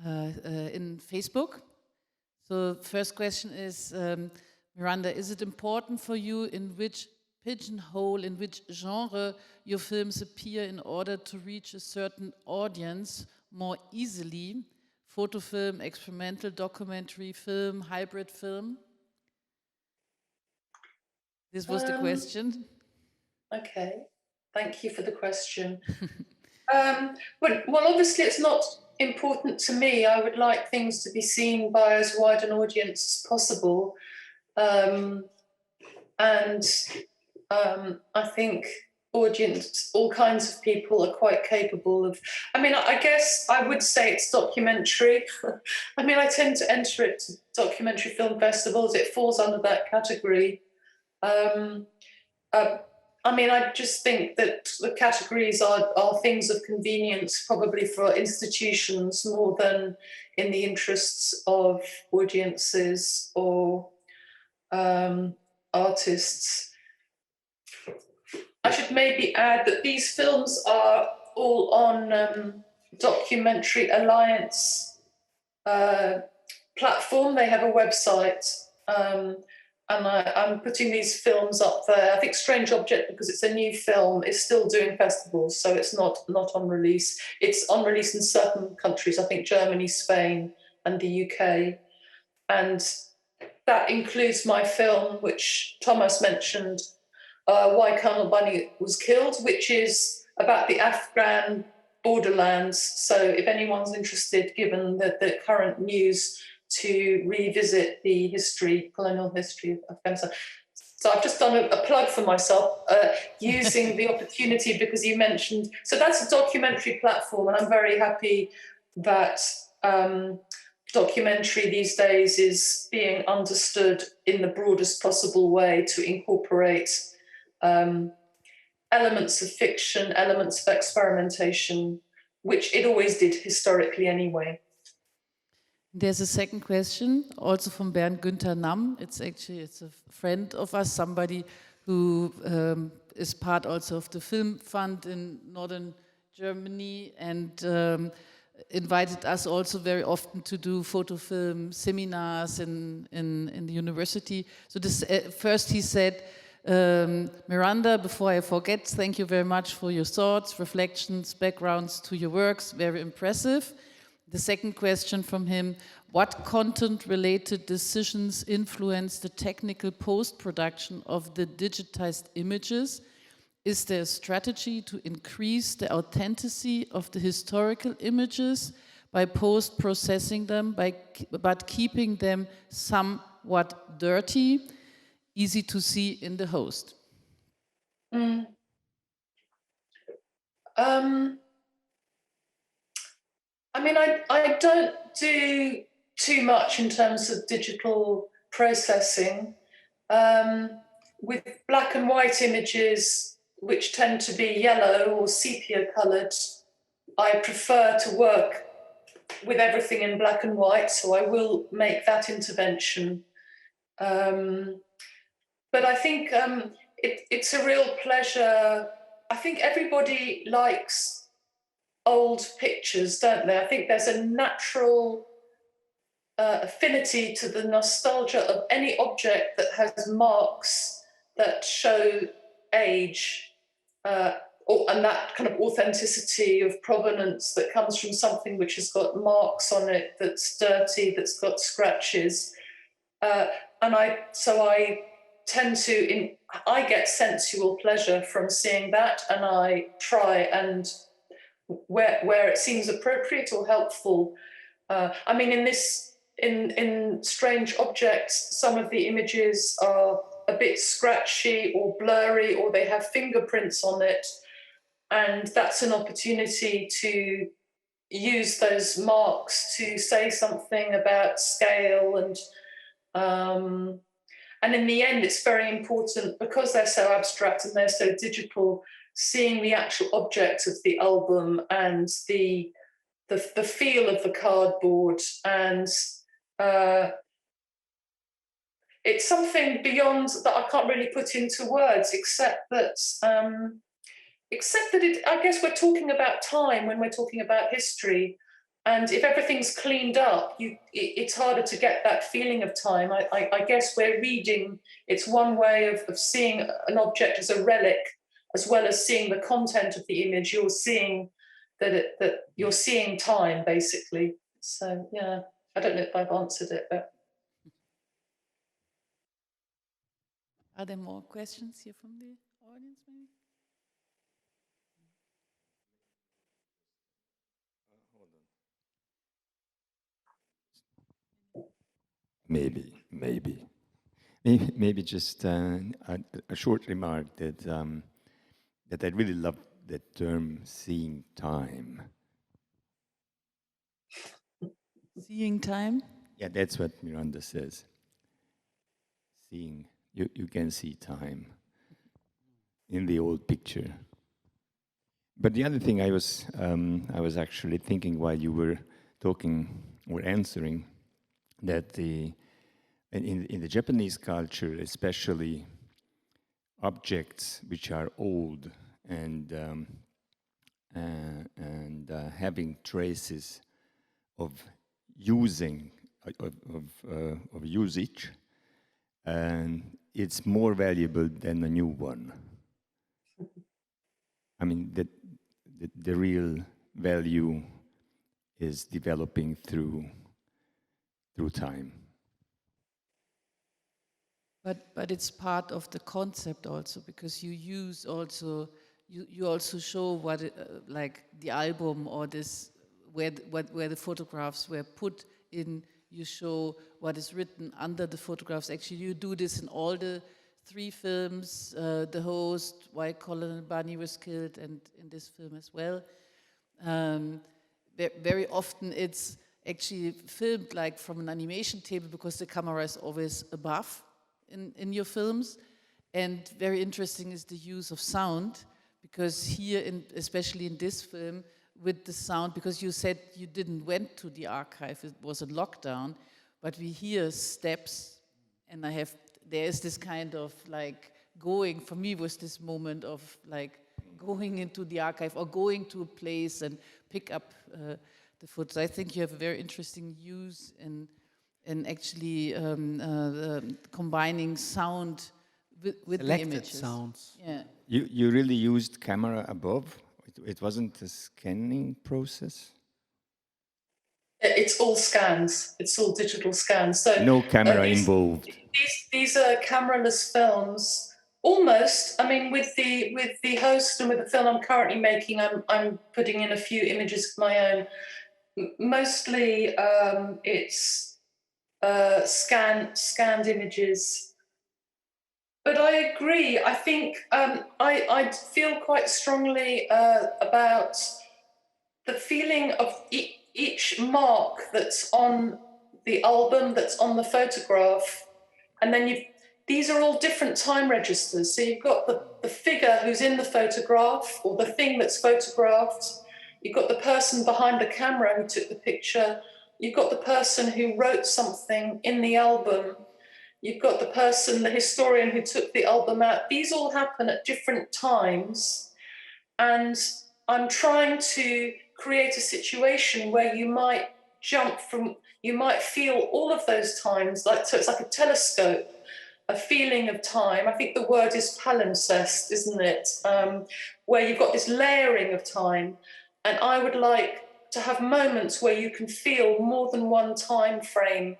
in Facebook. So first question is, Miranda, is it important for you in which pigeonhole, in which genre your films appear in order to reach a certain audience more easily? Photo film, experimental, documentary film, hybrid film? This was the question. Okay, thank you for the question. Well, obviously it's not important to me. I would like things to be seen by as wide an audience as possible. I think all kinds of people are quite capable of, I guess I would say it's documentary. I tend to enter it to documentary film festivals. It falls under that category. I just think that the categories are things of convenience, probably for institutions more than in the interests of audiences or artists. I should maybe add that these films are all on Documentary Alliance platform. They have a website, I'm putting these films up there. I think Strange Object, because it's a new film, is still doing festivals, so it's not on release. It's on release in certain countries, I think Germany, Spain, and the UK. And that includes my film, which Thomas mentioned, Why Colonel Bunny Was Killed, which is about the Afghan borderlands. So if anyone's interested, given the current news, to revisit the colonial history of Afghanistan. So I've just done a plug for myself, using the opportunity because you mentioned, so that's a documentary platform, and I'm very happy that documentary these days is being understood in the broadest possible way to incorporate elements of fiction, elements of experimentation, which it always did historically anyway. There's a second question, also from Bernd Günther Namm. It's a friend of us, somebody who is part also of the Film Fund in Northern Germany, and invited us also very often to do photo film seminars in the university. So this, first he said, Miranda, before I forget, thank you very much for your thoughts, reflections, backgrounds to your works, very impressive. The second question from him, what content-related decisions influence the technical post-production of the digitized images? Is there a strategy to increase the authenticity of the historical images by post-processing them, but keeping them somewhat dirty, easy to see in the host? I mean, I don't do too much in terms of digital processing. With black and white images, which tend to be yellow or sepia coloured, I prefer to work with everything in black and white, so I will make that intervention. But I think it's a real pleasure. I think everybody likes old pictures, don't they? I think there's a natural affinity to the nostalgia of any object that has marks that show age, and that kind of authenticity of provenance that comes from something which has got marks on it, that's dirty, that's got scratches. And I tend to, I get sensual pleasure from seeing that, and I try and where it seems appropriate or helpful. I mean, in Strange Objects, some of the images are a bit scratchy or blurry, or they have fingerprints on it, and that's an opportunity to use those marks to say something about scale, and in the end, it's very important, because they're so abstract and they're so digital, seeing the actual object of the album and the feel of the cardboard, and it's something beyond that I can't really put into words, except that I guess we're talking about time when we're talking about history, and if everything's cleaned up, it's harder to get that feeling of time. I guess we're reading. It's one way of seeing an object as a relic, as well as seeing the content of the image. You're seeing that you're seeing time, basically. So yeah, I don't know if I've answered it, but. Are there more questions here from the audience, maybe? Maybe just a short remark that I really love the term "seeing time." Seeing time? Yeah, that's what Miranda says. Seeing, you can see time in the old picture. But the other thing I was actually thinking while you were talking or answering, that in the Japanese culture, especially, objects which are old and having traces of usage and it's more valuable than a new one. I mean, the real value is developing through time. But it's part of the concept also, because you use also, you also show what like the album or this where the photographs were put in. You show what is written under the photographs. Actually, you do this in all the 3 films. The host, why Colonel Bunny was killed, and in this film as well. Very often it's actually filmed like from an animation table, because the camera is always above in your films. And very interesting is the use of sound, because here, especially in this film, with the sound, because you said you didn't went to the archive, it was a lockdown, but we hear steps, and there is this kind of like going, for me was this moment of like going into the archive or going to a place and pick up the footage. I think you have a very interesting use in actually combining sound with the images. Sounds. Yeah. You really used camera above? It wasn't a scanning process? It's all scans. It's all digital scans. So no camera involved. These are cameraless films. Almost. I mean, with the host and with the film I'm currently making, I'm putting in a few images of my own. Mostly, it's scanned images. But I agree. I think I feel quite strongly about the feeling of each mark that's on the album, that's on the photograph. And then these are all different time registers. So you've got the figure who's in the photograph, or the thing that's photographed. You've got the person behind the camera who took the picture. You've got the person who wrote something in the album. You've got the person, the historian who took the album out. These all happen at different times. And I'm trying to create a situation where you might you might feel all of those times, so it's like a telescope, a feeling of time. I think the word is palimpsest, isn't it? Where you've got this layering of time. And I would like to have moments where you can feel more than one time frame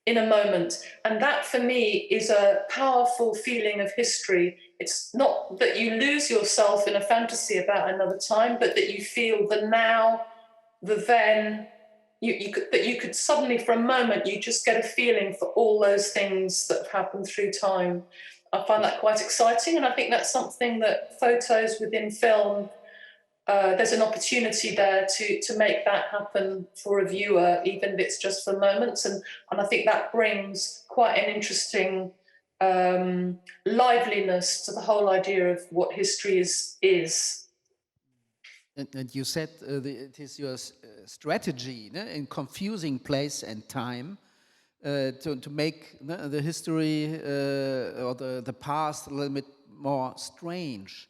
in a moment. And that for me is a powerful feeling of history. It's not that you lose yourself in a fantasy about another time, but that you feel the now, the then. That you could suddenly, for a moment, you just get a feeling for all those things that have happened through time. I find that quite exciting, and I think that's something that photos within film, there's an opportunity there to make that happen for a viewer, even if it's just for moments. And I think that brings quite an interesting liveliness to the whole idea of what history is. And you said it is your strategy in confusing place and time to make the history or the past a little bit more strange.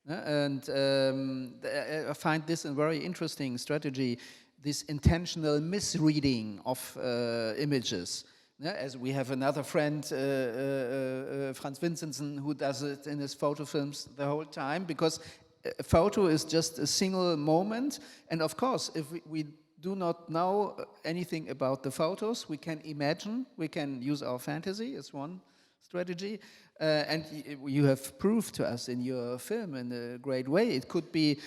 And I find this a very interesting strategy, this intentional misreading of images. As we have another friend, Franz Vincensen, who does it in his photo films the whole time, because a photo is just a single moment. And of course, if we do not know anything about the photos, we can imagine, we can use our fantasy as one strategy. And you have proved to us in your film in a great way. It could be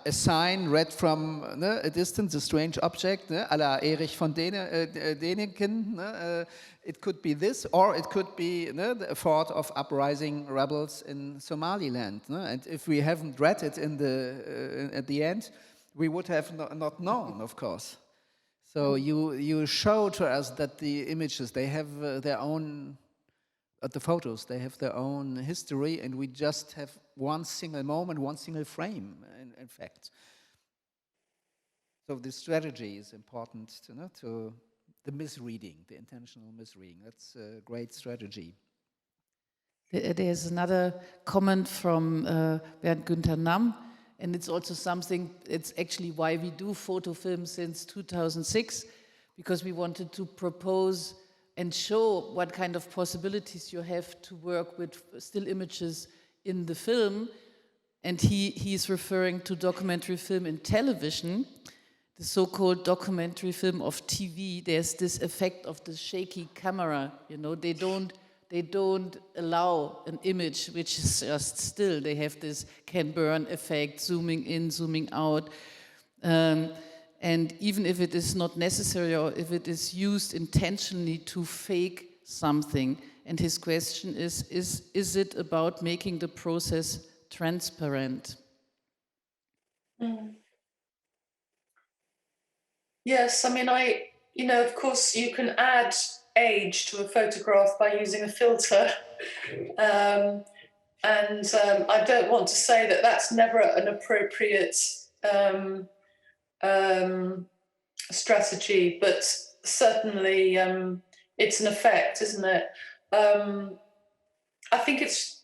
a sign read from a distance, a strange object, a la Erich von Däniken. It could be this, or it could be the fort of uprising rebels in Somaliland. And if we haven't read it at the end, we would have not known, of course. So you show to us that the images, they have their own. The photos, they have their own history, and we just have one single moment, one single frame, in fact. So this strategy is important to the misreading, the intentional misreading. That's a great strategy. There's another comment from Bernd Günther Namm, and it's also something, it's actually why we do photo films since 2006, because we wanted to propose and show what kind of possibilities you have to work with still images in the film. And he's referring to documentary film in television, the so-called documentary film of TV. There's this effect of the shaky camera, you know, they don't allow an image which is just still. They have this can burn effect, zooming in, zooming out. And even if it is not necessary or if it is used intentionally to fake something, and his question is it about making the process transparent? Mm. Yes, I mean, of course, you can add age to a photograph by using a filter. I don't want to say that that's never an appropriate strategy, but certainly it's an effect, isn't it? I think it's,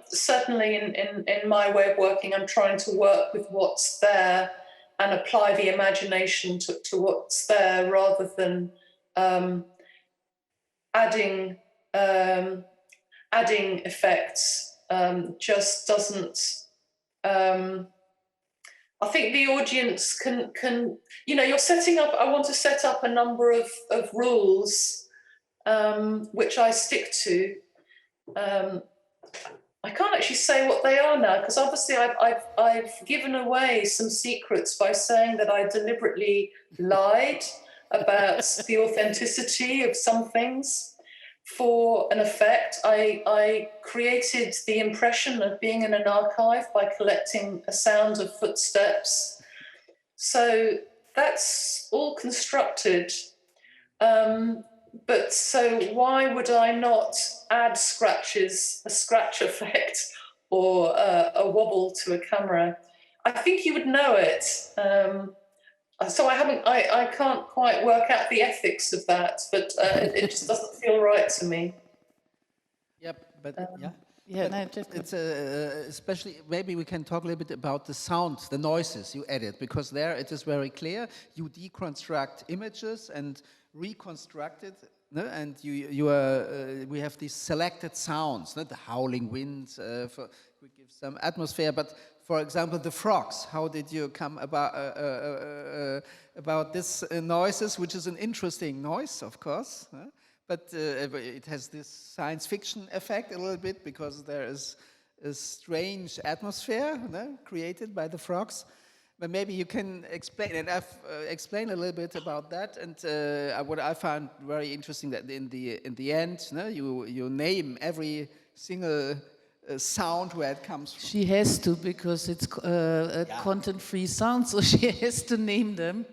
certainly in my way of working, I'm trying to work with what's there and apply the imagination to what's there rather than adding effects. Just doesn't. I think the audience can you're setting up. I want to set up a number of rules which I stick to. I can't actually say what they are now because obviously I've given away some secrets by saying that I deliberately lied about the authenticity of some things for an effect. I created the impression of being in an archive by collecting a sound of footsteps. So that's all constructed. But so why would I not add scratches, a scratch effect or a wobble to a camera? I think you would know it. So I can't quite work out the ethics of that, but it just doesn't feel right to me. Yep, but yeah. Yeah, But it's especially, maybe we can talk a little bit about the sounds, the noises you added, because there it is very clear. You deconstruct images and reconstruct it, no? And we have these selected sounds, no? The howling wind, we give some atmosphere. But for example, the frogs. How did you come about this noises, which is an interesting noise, of course. But it has this science fiction effect a little bit because there is a strange atmosphere created by the frogs. But maybe you can explain, and explain a little bit about that. And what I found very interesting that in the end, you name every single sound where it comes from. She has to because it's a content-free sound, so she has to name them.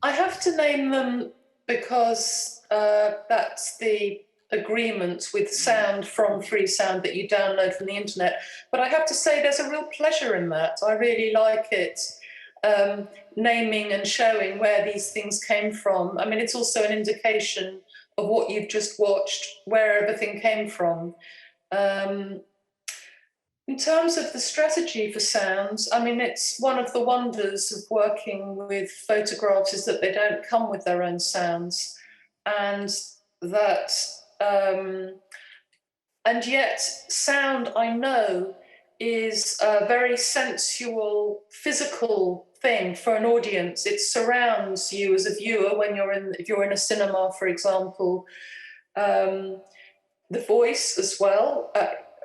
I have to name them because that's the agreement with sound from free sound that you download from the internet. But I have to say there's a real pleasure in that. I really like it, naming and showing where these things came from. I mean, it's also an indication of what you've just watched, where everything came from. In terms of the strategy for sounds, I mean, it's one of the wonders of working with photographs is that they don't come with their own sounds, and that, and yet sound, I know, is a very sensual, physical thing for an audience. It surrounds you as a viewer when if you're in a cinema, for example. The voice as well.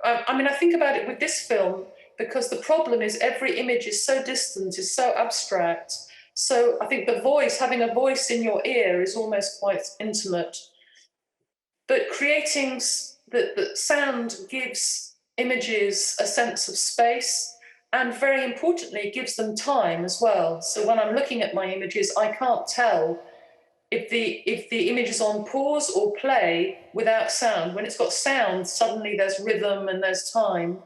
I mean, I think about it with this film because the problem is every image is so distant, is so abstract. So I think the voice, having a voice in your ear is almost quite intimate. But creating the sound gives images a sense of space and very importantly gives them time as well. So when I'm looking at my images, I can't tell if the image is on pause or play without sound. When it's got sound, suddenly there's rhythm and there's time.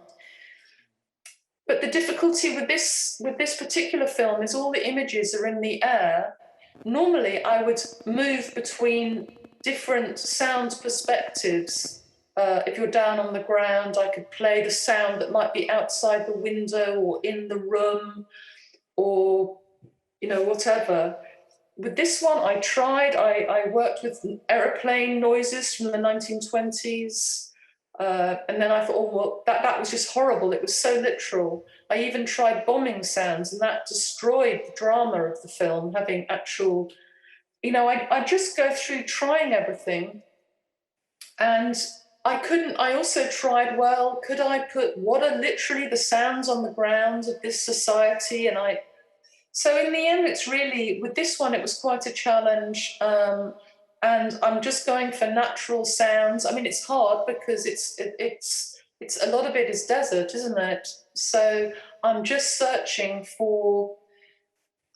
But the difficulty with this particular film is all the images are in the air. Normally, I would move between different sound perspectives. If you're down on the ground, I could play the sound that might be outside the window or in the room or, whatever. with this one, I tried. I worked with aeroplane noises from the 1920s. And then I thought, oh, well, that was just horrible. It was so literal. I even tried bombing sounds, and that destroyed the drama of the film, having actual, I just go through trying everything. And I also tried, well, could I put what are literally the sounds on the grounds of this society? So in the end, it's really, with this one, it was quite a challenge. And I'm just going for natural sounds. I mean, it's hard because it's a lot of it is desert, isn't it? So I'm just searching for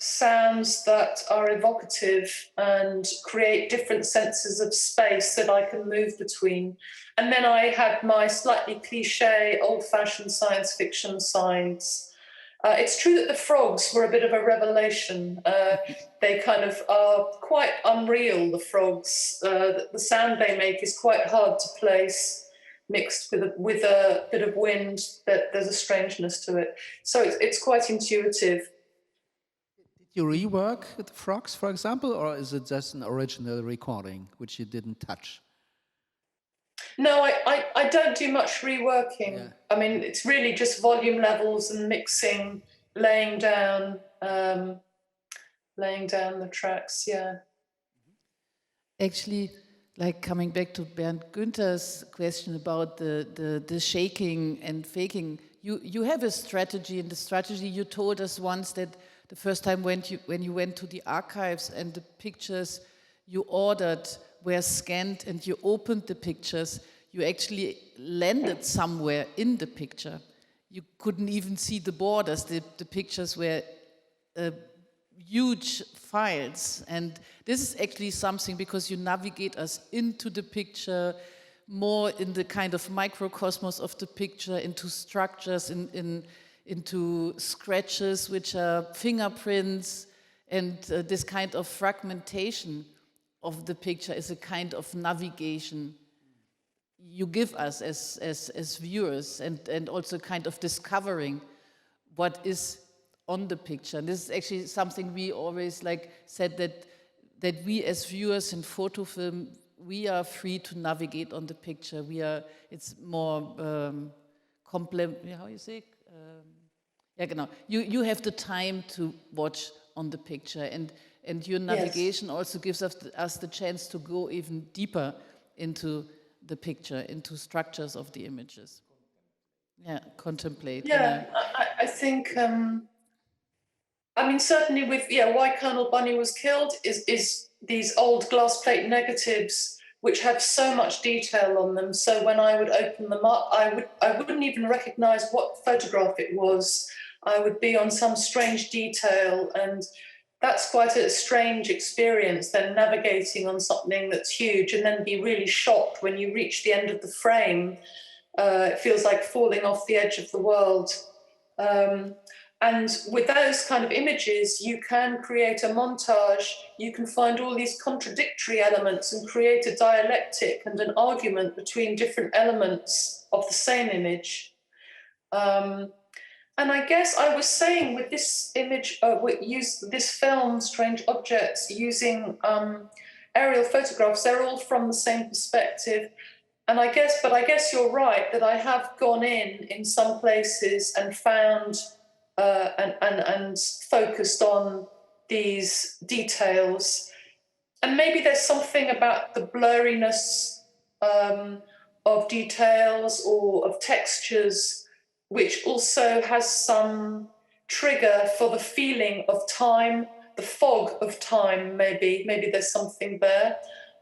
sounds that are evocative and create different senses of space that I can move between. And then I had my slightly cliche, old-fashioned science fiction sides. It's true that the frogs were a bit of a revelation. They kind of are quite unreal, the frogs. The sound they make is quite hard to place, mixed with a bit of wind, that there's a strangeness to it. So it's quite intuitive. Did you rework the frogs, for example, or is it just an original recording which you didn't touch? No, I don't do much reworking. Yeah. I mean, it's really just volume levels and mixing, laying down the tracks, yeah. Actually, like coming back to Bernd Günther's question about the shaking and faking, you have a strategy. In the strategy, you told us once that the first time when you went to the archives and the pictures you ordered were scanned and you opened the pictures, you actually landed somewhere in the picture. You couldn't even see the borders. The pictures were huge files. And this is actually something because you navigate us into the picture, more in the kind of microcosmos of the picture, into structures, into scratches, which are fingerprints, and this kind of fragmentation of the picture is a kind of navigation you give us as viewers, and also kind of discovering what is on the picture. And this is actually something we always said, that we as viewers in photo film, we are free to navigate on the picture. It's more how you say? You have the time to watch on the picture, and your navigation Yes. also gives us the chance to go even deeper into the picture, into structures of the images. Yeah, contemplate. Yeah, I think, I mean, certainly with, why Colonel Bunny was killed is these old glass plate negatives which have so much detail on them. So when I would open them up, I wouldn't even recognize what photograph it was. I would be on some strange detail, and that's quite a strange experience, then navigating on something that's huge and then be really shocked when you reach the end of the frame. It feels like falling off the edge of the world. And with those kind of images, you can create a montage. You can find all these contradictory elements and create a dialectic and an argument between different elements of the same image. And I guess I was saying with this image, use this film, Strange Objects, using aerial photographs, they're all from the same perspective. And I guess you're right that I have gone in some places and found and focused on these details. And maybe there's something about the blurriness of details or of textures, which also has some trigger for the feeling of time, the fog of time, maybe there's something there.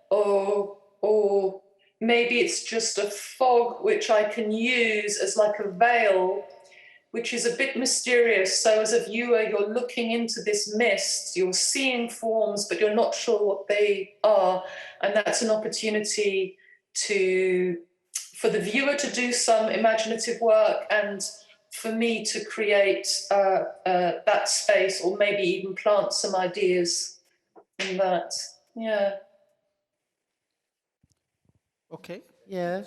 Or maybe it's just a fog which I can use as like a veil, which is a bit mysterious. So as a viewer, you're looking into this mist, you're seeing forms, but you're not sure what they are. And that's an opportunity for the viewer to do some imaginative work, and for me to create that space, or maybe even plant some ideas in that. Yeah. Okay. Yeah.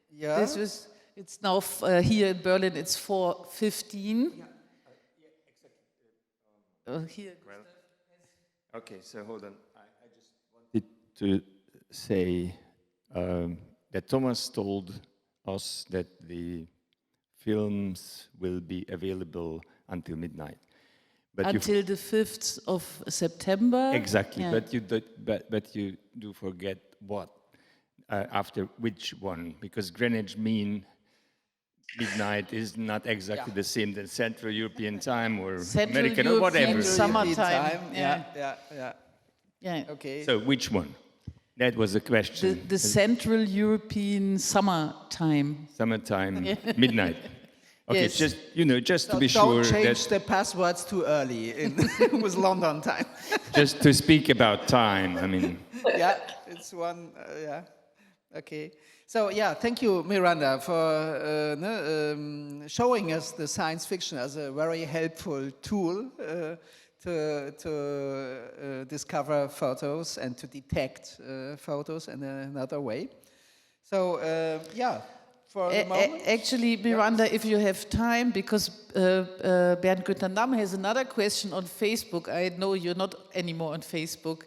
Yeah. It's now here in Berlin. It's 4:15. Here. Okay, so hold on. I just wanted to say that Thomas told us that the films will be available until midnight. But Until the 5th of September. exactly, Yeah. but you do forget what after which one, because Greenwich Mean midnight is not exactly the same as Central European time or Central American or European whatever. summertime. Yeah. Okay. So which one? That was the question. The Central European summertime. Summertime, midnight. Okay, Yes. just just to be Don't sure change that the passwords too early with London time. just to speak about time. I mean, Yeah, it's one. Yeah. Okay. So yeah, thank you, Miranda, for showing us the science fiction as a very helpful tool to discover photos and to detect photos in another way. So yeah, for the moment. Actually, Miranda, if you have time, because Bernd Götternam has another question on Facebook. I know you're not anymore on Facebook.